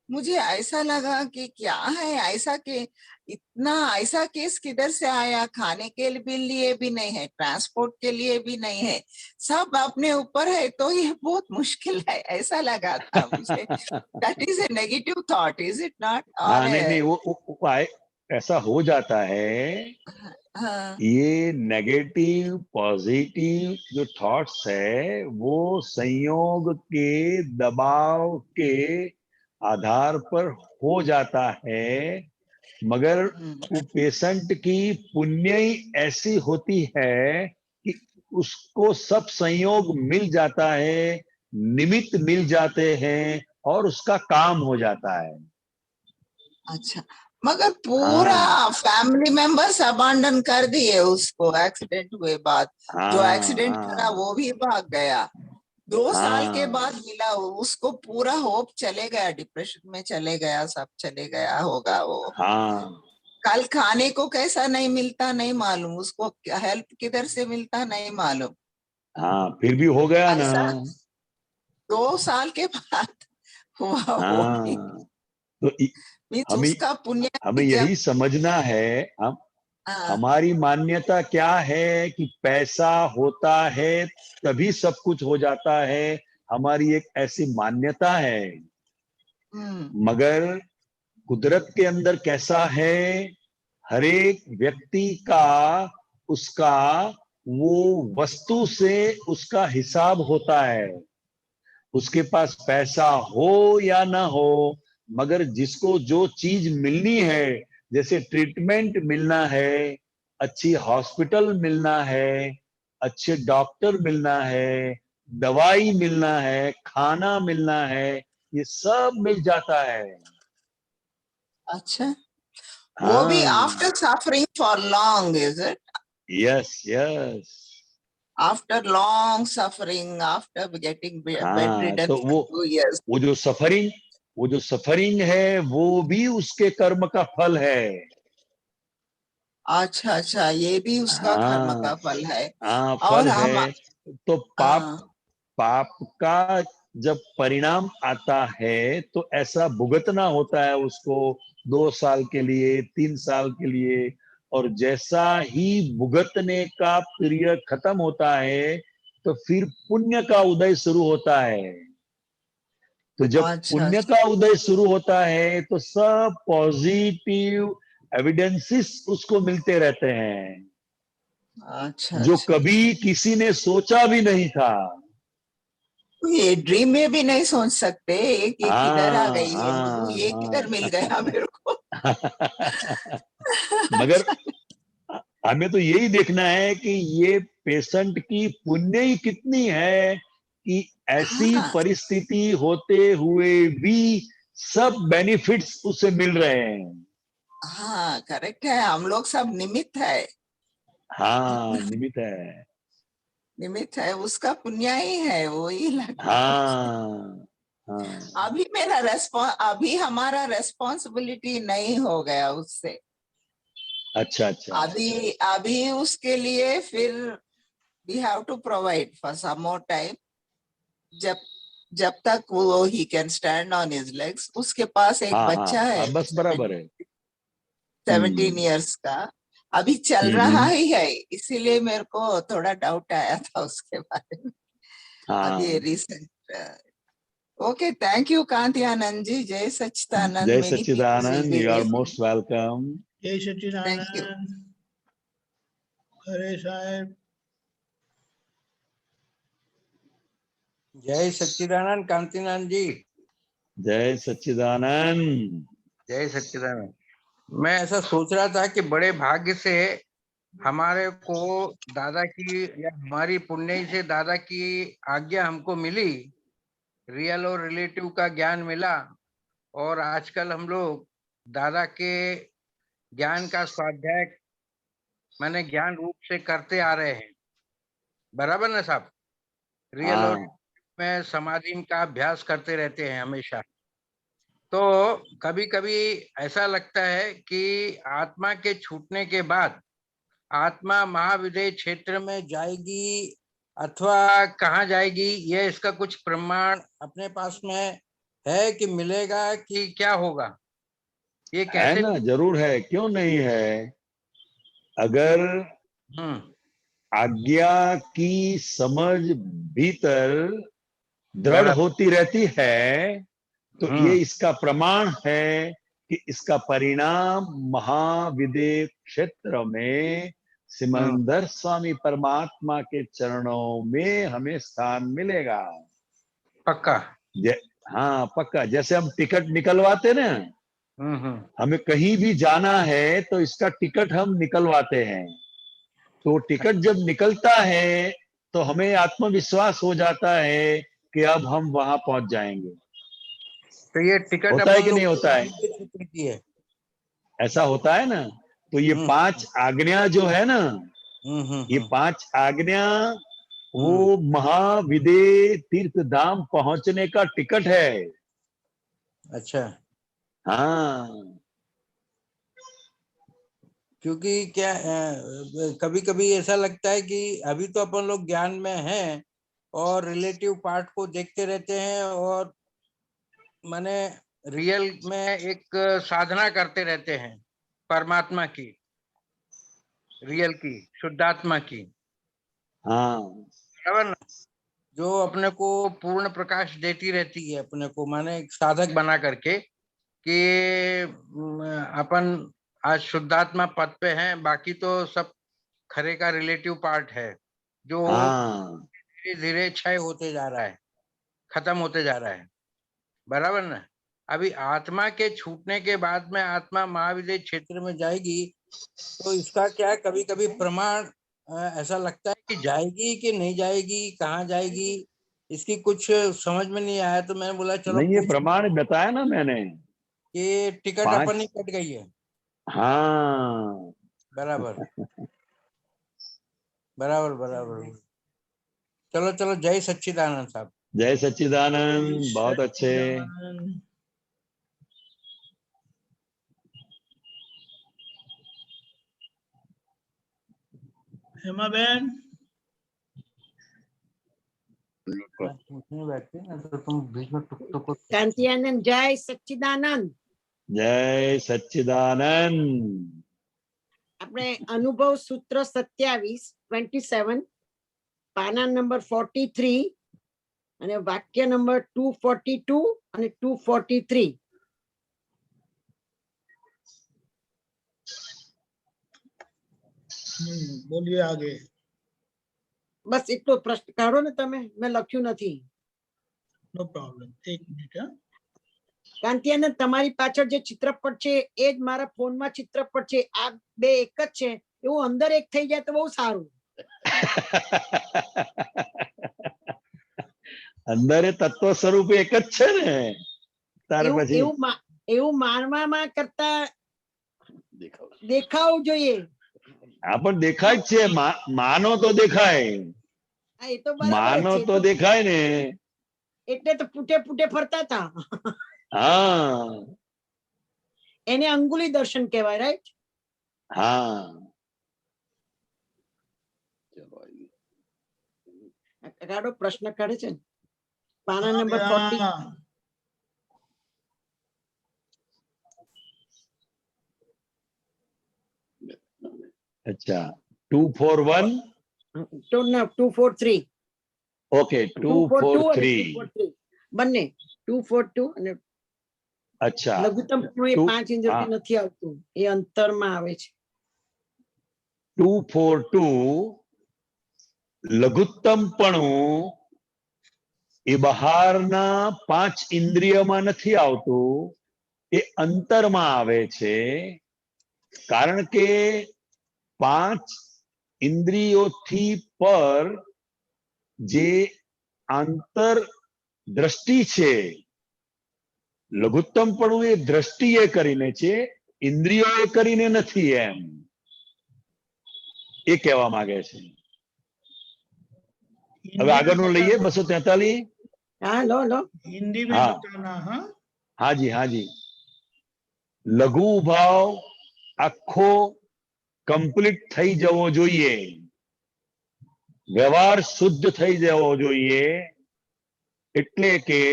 मुझे ऐसा लगा कि क्या है ऐसा कि इतना ऐसा केस किधर से आया, खाने के लिए भी नहीं है, ट्रांसपोर्ट के लिए भी नहीं है, सब अपने ऊपर है, तो ये बहुत मुश्किल है, ऐसा लगा था मुझे। That is a negative thought, is it not? और हाँ नहीं नहीं, ऐसा हो जाता है। हाँ ये नेगेटिव पॉजिटिव जो थॉट्स है वो संयोग के दबाव के आधार पर हो जाता है, मगर हम्म, वो पेशेंट की पुण्य ही ऐसी होती है कि उसको सब संयोग मिल जाता है, निमित्त मिल जाते हैं और उसका काम हो जाता है। अच्छा, मगर पूरा हाँ फैमिली मेंबर्स अबांडन कर दिए उसको एक्सीडेंट हुए बाद। जो हाँ एक्सीडेंट करा हाँ वो भी भाग गया। 2 साल के हाँ बाद मिला उसको, पूरा होप चले गया, डिप्रेशन में चले गया, सब चले गया होगा वो। हाँ कल खाने को कैसा नहीं मिलता नहीं मालूम, उसको हेल्प किधर से मिलता नहीं मालूम। हाँ, फिर भी हो गया ना। ऐसा 2 साल के बाद हुआ वो भी। हाँ, तो मीन्स हमें उसका पुण्य हमें भी जब यही समझना है। हम हाँ, हमारी मान्यता क्या है कि पैसा होता है तभी सब कुछ हो जाता है, हमारी एक ऐसी मान्यता है। हम्म, मगर कुदरत के अंदर कैसा है, हर एक व्यक्ति का उसका वो वस्तु से उसका हिसाब होता है। उसके पास पैसा हो या ना हो, मगर जिसको जो चीज मिलनी है, जैसे ट्रीटमेंट मिलना है, अच्छी हॉस्पिटल मिलना है, अच्छे डॉक्टर मिलना है, दवाई मिलना है, खाना मिलना है, ये सब मिल जाता है। अच्छा, वो भी हाँ, after suffering for long, is it? Yes yes. After long suffering, after getting bed हाँ, रिडन तो फॉर 2 years। वो जो सफरिंग वो जो सफरिंग है वो भी उसके कर्म का फल है। अच्छा अच्छा, ये भी उसका कर्म हाँ का फल है। हाँ, और फल हम है। तो पाप पाप का जब परिणाम आता है तो ऐसा भुगतना होता है उसको, 2 साल के लिए, 3 साल के लिए। और जैसा ही भुगतने का पीरियड खत्म होता है तो फिर पुण्य का उदय शुरू होता है। तो जब अच्छा पुण्य अच्छा का उदय शुरू होता है तो सब पॉजिटिव एविडेंसेस उसको मिलते रहते हैं, अच्छा जो अच्छा, कभी किसी ने सोचा भी नहीं था। तो ये ड्रीम में भी नहीं सोच सकते ये किधर आ हाँ गई है, मुझे हाँ ये किधर मिल हाँ। गया मेरे को। मगर हमें तो यही देखना है कि ये पेशेंट की पुण्य ही कितनी है कि ऐसी हाँ परिस्थिति होते हुए भी सब बेनिफिट्स उसे मिल रहे हैं। हाँ, करेक्ट है, हम लोग सब निमित्त है। हाँ, निमित्त है। निमित्त है, उसका पुण्य ही है, वो ही लगता है। हाँ हाँ। अभी हमारा रेस्पॉन्सिबिलिटी नहीं हो गया उससे। अच्छा अच्छा। अभी अभी उसके लिए फिर we have to provide for some more time. जब जब तक वो ही can stand on his legs. उसके पास एक हाँ हाँ बच्चा है हाँ, बस बराबर है। 17 हम्म इयर्स का, अभी चल रहा हम्म। ही है। इसीलिए मेरे को थोड़ा डाउट आया था उसके बारे में। अभी हाँ, recent. Okay, thank you Kanti Anand ji. जय सच्चिदानंद। जय many peoples will Sachchidanand, be you are raising. Most welcome. जय थैंक यू। सच्चिदानंद। हरे साहेब। जय सच्चिदानंद कांतिनाथ जी। जय सच्चिदानंद। जय सच्चिदानंद। मैं ऐसा सोच रहा था कि बड़े भाग्य से हमारे को दादा की या हमारी पुण्य से दादा की आज्ञा हमको मिली, रियल और रिलेटिव का ज्ञान मिला। और आजकल हम लोग दादा के ज्ञान का स्वाध्याय माने ज्ञान रूप से करते आ रहे हैं। बराबर ना साहब? रियल और हाँ में समाधि का अभ्यास करते रहते हैं हमेशा। तो कभी कभी ऐसा लगता है कि आत्मा के छूटने के बाद आत्मा महाविदेह क्षेत्र में जाएगी अथवा कहाँ जाएगी, ये इसका कुछ प्रमाण अपने पास में है कि मिलेगा कि क्या होगा, ये है कैसे? ना, जरूर है, क्यों नहीं है। अगर हम्म आज्ञा की समझ भीतर दृढ़ बराबर। होती रहती है तो ये हम्म इसका प्रमाण है कि इसका परिणाम महाविदेव क्षेत्र में हम्म सिमंदर स्वामी परमात्मा के चरणों में हमें स्थान मिलेगा। पक्का। हाँ, पक्का। जैसे हम टिकट निकलवाते ना, हमें कहीं भी जाना है तो इसका टिकट हम निकलवाते हैं। तो टिकट जब निकलता है तो हमें आत्मविश्वास हो जाता है कि अब हम वहां पहुंच जाएंगे। तो ये टिकट होता है अपन कि लोग नहीं होता है? क्षेत्र की है। ऐसा होता है ना। तो ये हम्म, 5 आज्ञा जो है ना, ये हम्म, 5 आज्ञा वो महाविदेह तीर्थ धाम पहुंचने का टिकट है। अच्छा। हाँ, क्योंकि क्या कभी कभी ऐसा लगता है कि अभी तो अपन लोग ज्ञान में हैं और रिलेटिव पार्ट को देखते रहते हैं और माने रियल में एक साधना करते रहते हैं परमात्मा की, रियल की, शुद्धात्मा की, हाँ, बराबर ना? जो अपने को पूर्ण प्रकाश देती रहती है अपने को, माने एक साधक बना करके कि अपन आज शुद्धात्मा पद पे हैं, बाकी तो सब खरे का रिलेटिव पार्ट है जो हाँ, धीरे धीरे क्षय होते जा रहा है, खत्म होते जा रहा है, बराबर ना? अभी आत्मा के छूटने के बाद में आत्मा महाविदेह क्षेत्र में जाएगी, तो इसका क्या है, कभी कभी प्रमाण ऐसा लगता है कि जाएगी कि नहीं जाएगी, कहाँ जाएगी, इसकी कुछ समझ में नहीं आया। तो मैंने बोला चलो नहीं ये पूछ प्रमाण बताया ना मैंने। कि टिकट अपन ही 5, कट गई है। हाँ, बराबर बराबर बराबर। चलो चलो, जय सच्चिदानंद साहब। जय सच्चिदानंद, बहुत अच्छे। सच्चिदानंद। हेमा बहन, मैं पूछने बैठती ना तो तुम बीच में टुक टुक। कांतियानंद, जय सच्चिदानंद। जय सच्चिदानंद। આપણે અનુભવ સૂત્ર 27 પાના નંબર 43 અને વાક્ય નંબર 242 અને 243. बोलिए आगे। બસ એટલો પ્રશ્ન કાઢો ને તમે, મેં લખ્યું નથી. नो प्रॉब्लम, एक मिनट। हाँ, કાંતિયાનંદ, તમારી પાછળ જે ચિત્રપટ છે એ જ મારા ફોનમાં ચિત્રપટ છે. આ બે એક જ છે. એવું અંદર એક થઈ જાય તો બહુ સારું. અંદર એ તત્વ સ્વરૂપ એક જ છે ને. તારે એવું પછી એવું એવું માનવામાં કરતા દેખાવું જોઈએ. હા પણ દેખાય જ છે, માનો તો દેખાય, હા, એ તો બરાબર માનો છે. તો દેખાય ને. એટલે તો ફૂટે ફૂટે ફરતા હતા. હા એને અંગુલી દર્શન કહેવાય, રાઈટ? હા, કાઢો, પ્રશ્ન કાઢે છે પાના हाँ નંબર भैया। 40. અચ્છા 241. 243. ઓકે 242 અને 243. 243 બંને 242 અને અચ્છા લઘુત્તમ પણ એ 5 ઇંદ્રિયથી નથી આવતું, એ અંતરમાં આવે છે. 242 લઘુત્તમપણું એ બહારના 5 ઇન્દ્રિયમાં નથી આવતું, એ અંતરમાં આવે છે. કારણ કે 5 ઇન્દ્રિયોથી પર જે આંતર દ્રષ્ટિ છે, લઘુત્તમપણું એ દ્રષ્ટિએ કરીને છે, ઇન્દ્રિયોએ કરીને નથી, એમ એ કહેવા માંગે છે. હવે આગળનું લઈએ 243. હા, લો લો. हिंदी में हाँ। बताना। हाँ, હાજી હાજી. લઘુ ભાવ આખો કમ્પ્લીટ થઈ જવો જોઈએ, વ્યવહાર શુદ્ધ થઈ જવો જોઈએ, એટલે કે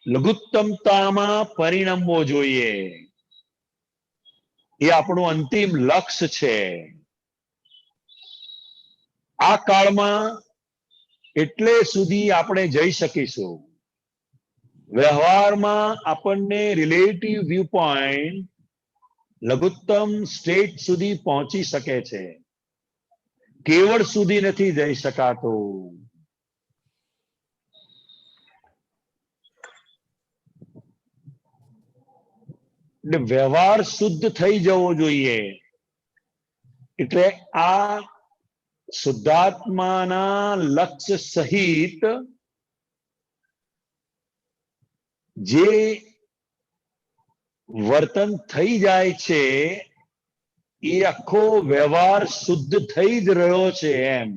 લઘુત્તમતામાં પરિણમવો જોઈએ. એ આપણું અંતિમ લક્ષ્ય છે. આ કાળમાં એટલે સુધી આપણે જઈ શકીશું. વ્યવહારમાં આપણને રિલેટિવ વ્યૂ પોઈન્ટ લઘુત્તમ સ્ટેટ સુધી પહોંચી શકે છે, કેવળ સુધી નથી જઈ શકાતું. એટલે વ્યવહાર શુદ્ધ થઈ જવો જોઈએ. એટલે આ શુદ્ધાત્માના લક્ષ્ય સહિત જે વર્તન થઈ જાય છે એ આખો વ્યવહાર શુદ્ધ થઈ જ રહ્યો છે એમ.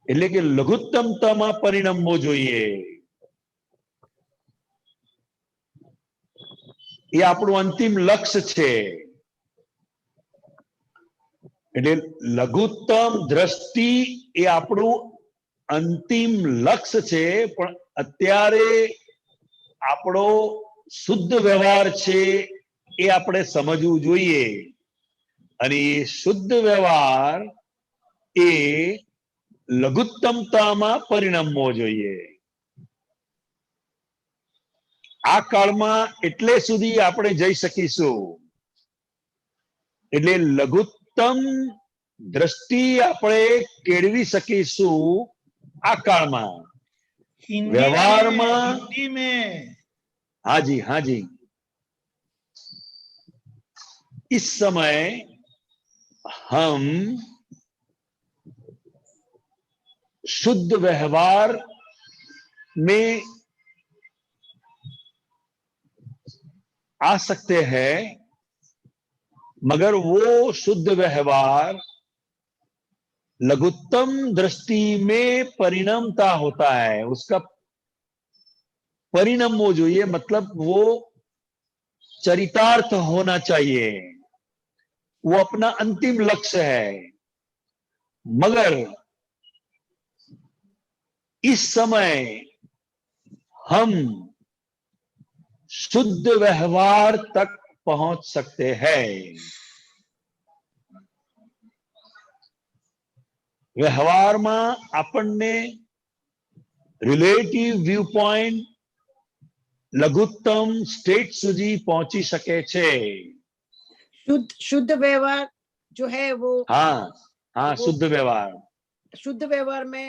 એટલે કે લઘુત્તમતામાં પરિણમવો જોઈએ. એ આપણું અંતિમ લક્ષ્ય છે. એટલે લઘુત્તમ દ્રષ્ટિ એ આપણું અંતિમ લક્ષ્ય છે, પણ અત્યારે આપણો શુદ્ધ વ્યવહાર છે એ આપણે સમજવું જોઈએ. અને એ શુદ્ધ વ્યવહાર એ લઘુત્તમતામાં પરિણમવો જોઈએ. આ કાળમાં એટલે સુધી આપણે જઈ શકીશું. એટલે લઘુત્તમ દ્રષ્ટિ આપણે કેળવી શકીશું આ કાળમાં. हिंदी व्यवहार में, में- हिंदी में हाँ जी, हाँ जी. इस समय हम शुद्ध व्यवहार में आ सकते हैं, मगर वो शुद्ध व्यवहार लघुत्तम दृष्टि में परिणमता होता है. उसका परिणाम वो જોઈએ, मतलब वो चरितार्थ होना चाहिए. वो अपना अंतिम लक्ष्य है. मगर इस समय हम शुद्ध व्यवहार तक पहुंच सकते हैं. વ્યવહારમાં આપણને રિલેટિવ વ્યૂ પોઈન્ટ લઘુત્તમ સ્ટેટ સુધી પહોંચી શકે છે. शुद्ध व्यवहार जो है वो हाँ हाँ, शुद्ध व्यवहार. शुद्ध व्यवहार में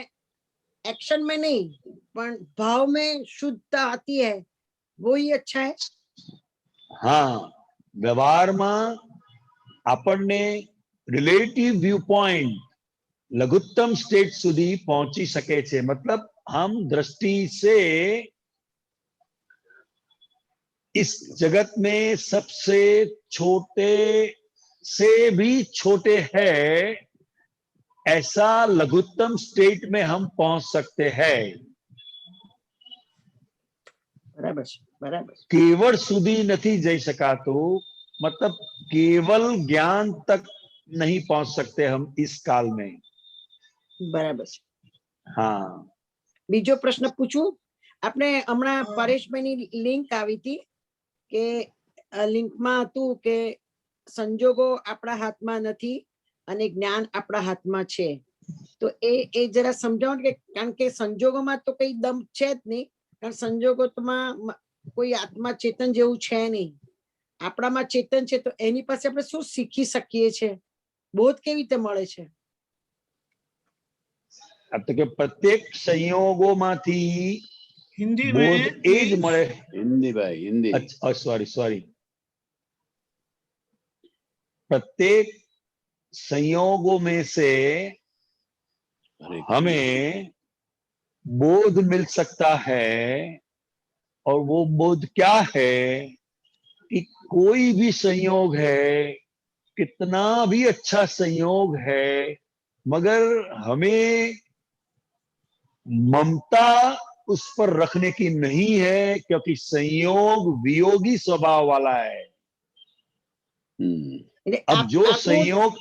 एक्शन में नहीं पर भाव में शुद्धता आती है, वो ही अच्छा है. हाँ, વ્યવહારમાં આપણને રિલેટિવ વ્યૂ પોઈન્ટ लघुत्तम स्टेट સુધી પહોંચી શકે છે. मतलब हम दृष्टि से इस जगत में सबसे छोटे से भी छोटे हैं, ऐसा लघुत्तम स्टेट में हम पहुंच सकते हैं. बराबर છે, बराबर. केवल સુધી નથી જઈ શકાતું, मतलब केवल ज्ञान तक नहीं पहुंच सकते हम इस काल में. बराबर છે. हाँ, બીજો પ્રશ્ન પૂછું? આપણે હમણાં પરેશભાઈની લિંક આવી હતી કે લિંકમાં હતું કે સંજોગો આપણા હાથમાં નથી અને જ્ઞાન આપણા હાથમાં છે. તો એ જરા સમજાવો કે કારણ કે સંજોગોમાં તો કઈ દમ છે જ નહીં, કારણ સંજોગોમાં કોઈ આત્મા ચેતન જેવું છે નહીં. આપણામાં ચેતન છે, તો એની પાસે આપણે શું શીખી શકીએ છે? બોધ કેવી રીતે મળે છે? अब तो के प्रत्येक संयोगोમાંથી हिंदी बोध में એ જ મળે. हिंदी भाई हिंदी. अच्छा, सॉरी. प्रत्येक संयोगों में से अरे हमें बोध मिल सकता है. और वो बोध क्या है कि कोई भी संयोग है, कितना भी अच्छा संयोग है, मगर हमें ममता उस पर रखने की नहीं है, क्योंकि संयोग वियोगी स्वभाव वाला है. એટલે अब जो આપણું संयोग,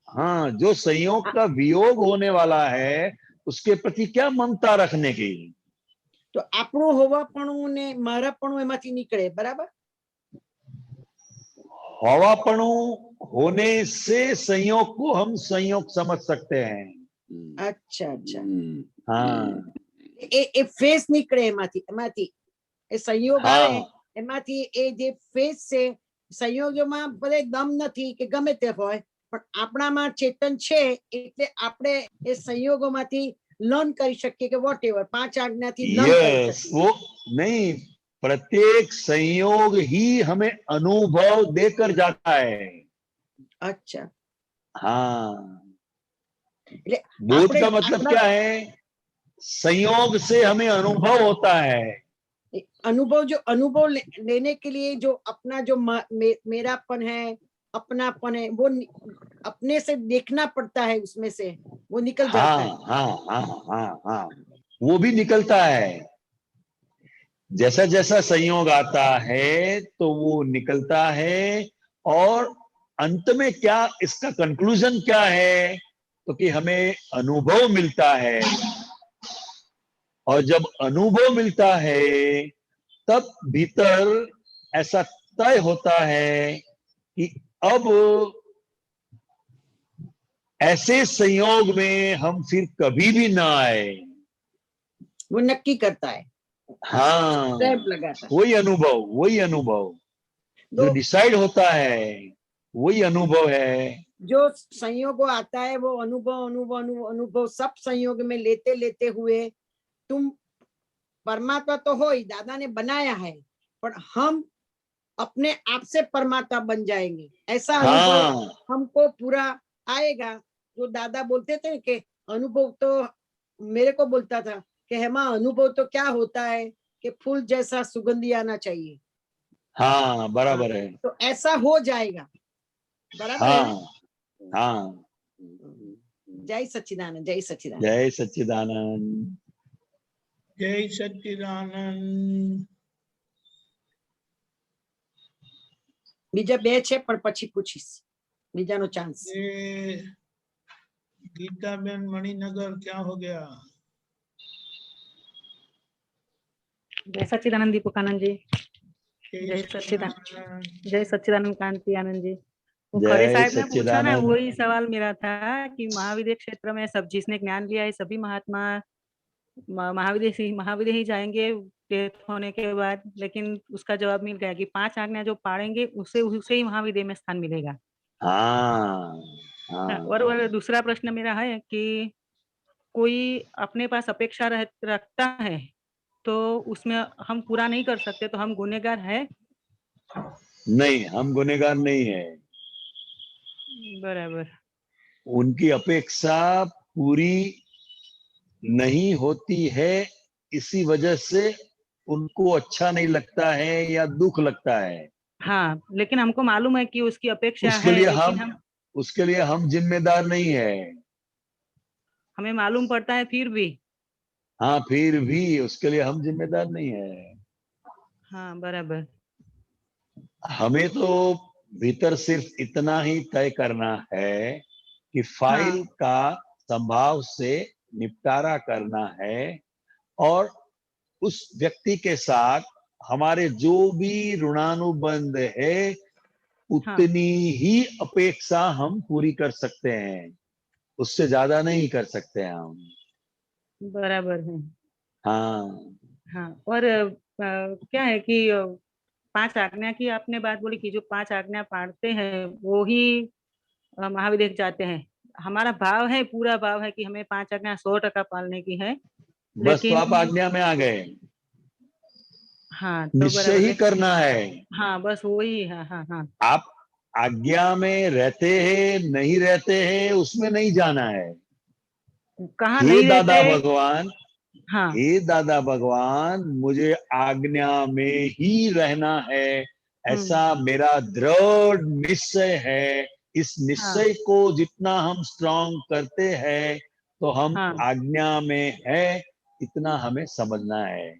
हाँ, जो संयोग का वियोग होने वाला है, उसके प्रति क्या ममता रखने की. તો આપણું હોવાપણું ને મારાપણું એમાંથી નીકળે, બરાબર? हवापणु होने से संयोग को हम संयोग समझ सकते हैं. અચ્છા અચ્છા. हाँ એ ફેસ નીકળે એમાંથી એ સંયોગ આવે हाँ એમાંથી એ જે ફેસ છે, સંયોગોમાં ભલે દમ નથી કે ગમે તે હોય, પણ આપણામાં ચેતન છે એટલે આપણે એ સંયોગોમાંથી લર્ન કરી શકીએ કે વોટ એવર 5 આજ્ઞાથી લર્ન કરી यस, શકીએ. वो नहीं, प्रत्येक संयोग ही हमें अनुभव देकर जाता है। अच्छा, हाँ, એટલે बोध આપણે का मतलब આપણા क्या है? संयोग से हमें अनुभव होता है। अनुभव, जो अनुभव लेने के लिए जो अपना जो मेरापन है, अपनापन है, वो अपने से देखना पड़ता है, उसमें से वो निकल जाता है। हाँ हाँ हाँ हाँ हाँ, वो भी निकलता है। जैसा जैसा संयोग आता है तो वो निकलता है, और अंत में क्या इसका कंक्लूजन क्या है? तो कि हमें अनुभव मिलता है, और जब अनुभव मिलता है तब भीतर ऐसा तय होता है कि अब ऐसे संयोग में हम फिर कभी भी ना आए। वो नक्की करता है, हाँ, स्टैम्प लगाता है। वही अनुभव जो तो डिसाइड होता है वही अनुभव है। जो संयोग आता है वो अनुभव अनुभव अनुभव अनुभव सब संयोग में लेते लेते हुए तुम परमात्मा तो हो ही, दादा ने बनाया है, पर हम अपने आप से परमात्मा बन जाएंगे, ऐसा अनुभव हाँ हमको पूरा आएगा। जो दादा बोलते थे कि अनुभव, तो मेरे को बोलता था कि हेमा, अनुभव तो क्या होता है कि फूल जैसा सुगंधी आना चाहिए। हाँ, हाँ, बराबर है। तो ऐसा हो जाएगा, बराबर है ना? हाँ हाँ, जय सच्चिदानंद, जय सच्चिदानंद। जय सच्चिदानंद। जय सच्चिदानंद। બીજા બે છે પણ પછી પૂછીશ, બીજાનો ચાન્સ। ये गीता बेन मणिनगर, क्या हो गया? जय सच्चिदानंद दीपकानंद जी। जय सच्चिदानंद कांति आनंद जी। वो खरे जय साहब ने पूछा ना, सच्चिदानंद। वही सवाल मेरा था कि महाविद्य क्षेत्र में सब जिसने ज्ञान लिया है सभी महात्मा महाविद्य ही जाएंगे डेथ होने के बाद, लेकिन उसका जवाब मिल गया कि 5 आज्ञा जो पाड़ेंगे उसे ही महाविद्य में स्थान मिलेगा। हाँ हाँ, और दूसरा प्रश्न मेरा है कि कोई अपने पास अपेक्षा रखता है तो उसमें हम पूरा नहीं कर सकते तो हम गुनहगार है? नहीं, हम गुनहगार नहीं है। बराबर। उनकी अपेक्षा पूरी नहीं होती है, इसी वजह से उनको अच्छा नहीं लगता है या दुख लगता है। हाँ, लेकिन हमको मालूम है कि उसकी अपेक्षा उसके है, लिए लेकिन उसके लिए हम जिम्मेदार नहीं है। हमें मालूम पड़ता है फिर भी। हाँ, फिर भी उसके लिए हम जिम्मेदार नहीं है। हाँ, बराबर। हमें तो भीतर सिर्फ इतना ही तय करना है कि फाइल हाँ, का संभाव से निपटारा करना है, और उस व्यक्ति के साथ हमारे जो भी ऋणानुबंध है उतनी ही अपेक्षा हम पूरी कर सकते हैं, उससे ज्यादा नहीं कर सकते हम। बराबर है। हाँ हाँ, और क्या है कि 5 आज्ञा की आपने बात बोली कि जो 5 आज्ञा पाड़ते हैं वो ही महाविद्य जाते हैं। हमारा भाव है, पूरा भाव है कि हमें 5 आज्ञा 100% पालने की है, बस तो लेकिन आप आज्ञा में आ गए, हाँ तो निश्चय बराबर ही है। करना है। हाँ, बस वही। हाँ हाँ हाँ, आप आज्ञा में रहते हैं नहीं रहते हैं उसमें नहीं जाना है। कहाँ हे नहीं दादा रहते। भगवान, हाँ हे दादा भगवान, मुझे आज्ञा में ही रहना है, ऐसा मेरा दृढ़ निश्चय है। इस हाँ निश्चय को जितना हम स्ट्रांग करते हैं तो हम हाँ आज्ञा में है, इतना हमें समझना है।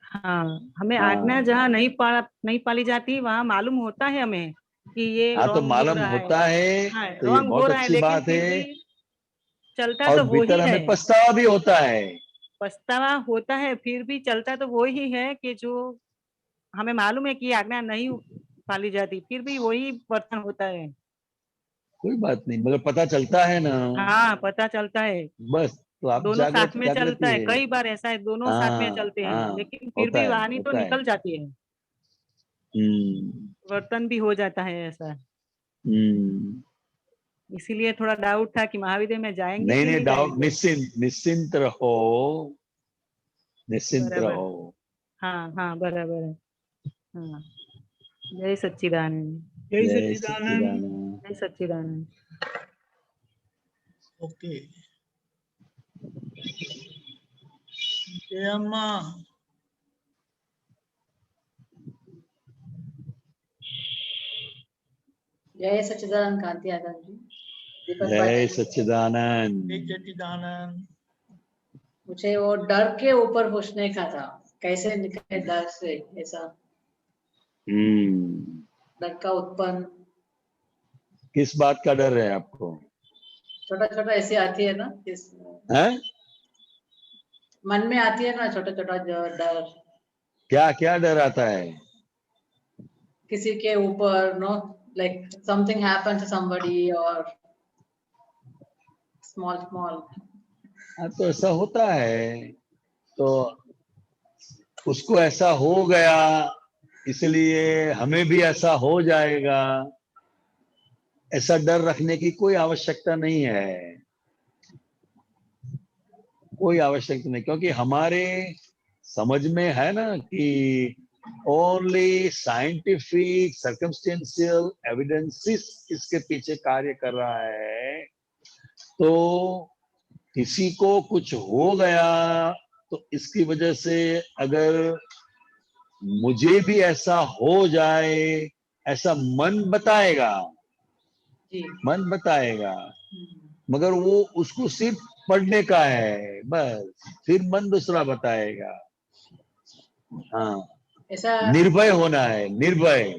हाँ, हमें आज्ञा हाँ जहाँ नहीं पाली जाती वहाँ मालूम होता है हमें कि ये हाँ, तो रॉन्ग हो मालूम रहा है। होता है हाँ, तो ये रॉन्ग हो बहुत रहा है, अच्छी लेकिन बात फिर है। भी चलता और तो वो भीतर ही है। हमें पछतावा भी होता है। पछतावा होता है, फिर भी चलता तो वो ही है कि जो हमें मालूम है कि आज्ञा नहीं पाली जाती, फिर भी वही वर्तन होता है। कोई बात नहीं, मगर पता चलता है ना। हाँ, पता चलता है। बस तो आप दोनों साथ में चलता जागृति है, है। कई बार ऐसा है दोनों साथ में हाँ चलते हैं, हाँ, लेकिन फिर भी वाणी तो होता है। निकल जाती है, हम्म वर्तन भी हो जाता है ऐसा। हम्म। इसीलिए थोड़ा डाउट था कि महाविद्य में जाएंगे नहीं कि नहीं, नहीं डाउट, जाएंगे। निश्चिंत निश्चिंत रहो, निश्चिंत बराबर। रहो। हाँ हाँ बराबर है। हाँ जय सच्चिदानंद। जय जय सच्चिदानंद। सच्चिदानंद। जय सच्चिदानंद। ओके, जय अम्मा। जय सच्चिदानंद कांति आनंद जी, दीपक जय भाई। सच्चिदानंद। जय सच्चिदानंद। मुझे वो डर के ऊपर पूछने का था, कैसे निकले डर से, ऐसा डर का उत्पन्न। किस बात का डर है आपको? छोटा छोटा ऐसे आती है ना, हैं? मन में आती है ना छोटा छोटा डर, क्या क्या डर आता है? किसी के ऊपर, no like something happen to somebody और स्मॉल स्मॉल। हाँ तो ऐसा होता है, तो उसको ऐसा हो गया इसलिए हमें भी ऐसा हो जाएगा, ऐसा डर रखने की कोई आवश्यकता नहीं है, कोई आवश्यकता नहीं, क्योंकि हमारे समझ में है ना कि ओनली साइंटिफिक सर्कमस्टेंशियल एविडेंसेस इसके पीछे कार्य कर रहा है। तो किसी को कुछ हो गया तो इसकी वजह से अगर मुझे भी ऐसा हो जाए, ऐसा मन बताएगा, मन बताएगा, मगर वो उसको सिर्फ पढ़ने का है बस, फिर मन दूसरा बताएगा। हाँ, ऐसा निर्भय होना है, निर्भय।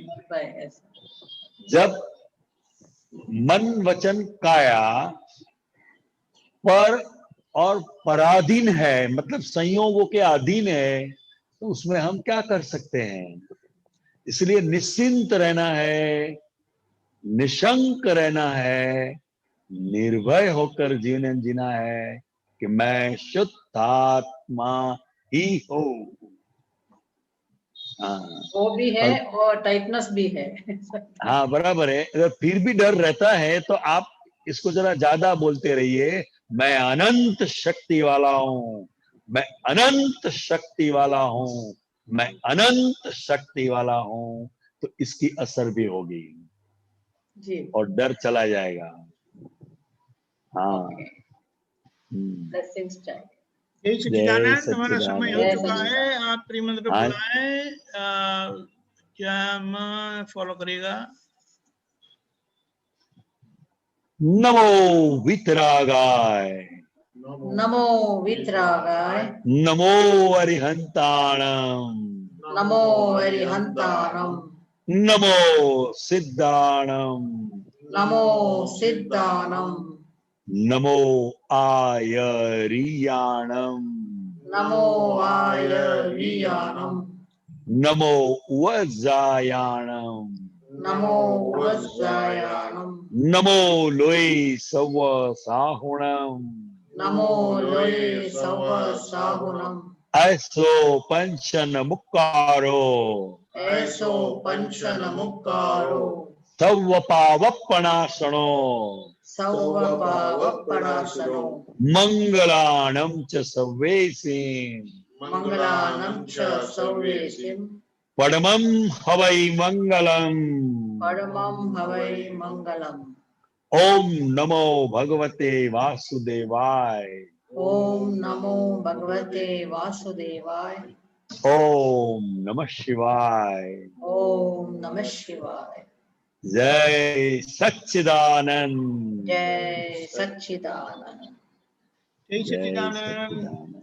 जब मन वचन काया पर और पराधीन है, मतलब संयोगों के अधीन है, तो उसमें हम क्या कर सकते हैं? इसलिए निश्चिंत रहना है, निशंक रहना है, निर्भय होकर जीवन जीना है कि मैं शुद्ध आत्मा ही हूँ। हाँ, वो भी है और टाइटनेस भी है। हाँ बराबर है। अगर फिर भी डर रहता है तो आप इसको जरा ज्यादा बोलते रहिए, मैं अनंत शक्ति वाला हूँ, मैं अनंत शक्ति वाला हूँ, मैं अनंत शक्ति वाला हूँ, तो इसकी असर भी होगी जी, और डर चला जाएगा। हाँ। ब्लेसिंग्स चाहिए। जय सच्चिदानंद। हमारा समय हो सच्चिदानंद। चुका है, आप त्रिमंत्र हाँ। बुलाएं, क्या फॉलो करेगा? नमो वितरागाय, नमो वितरागाय, नमो अरिहंताणम, नमो अरिहंताणम, नमो सिद्धाणम, नमो सिद्धाणम, नमो आयरियाणम, नमो आयरियाणम, नमो वज्रायाणम, नमो वज्रायाणम, नमो लोय सव साहुणम, नमो लोये सव साहुणम, ऐसो पंचन मुक्कारो, ऐसो पंचन मुक्कारो, सव पावपणासनो, सर्वपावपणासनो, मंगलाणं च सर्वेसिं, मंगलानं च सर्वेसिं, परमं हवै मंगलम्। परमं हवै मंगलम्। ओम नमो भगवते वासुदेवाय, ओम नमो भगवते वासुदेवाय, ओम नमः शिवाय, ओम नमः शिवाय। जय सच्चिदानंद। जय सच्चिदानंद। जय जय सच्चिदानंद। सच्चिदानंद।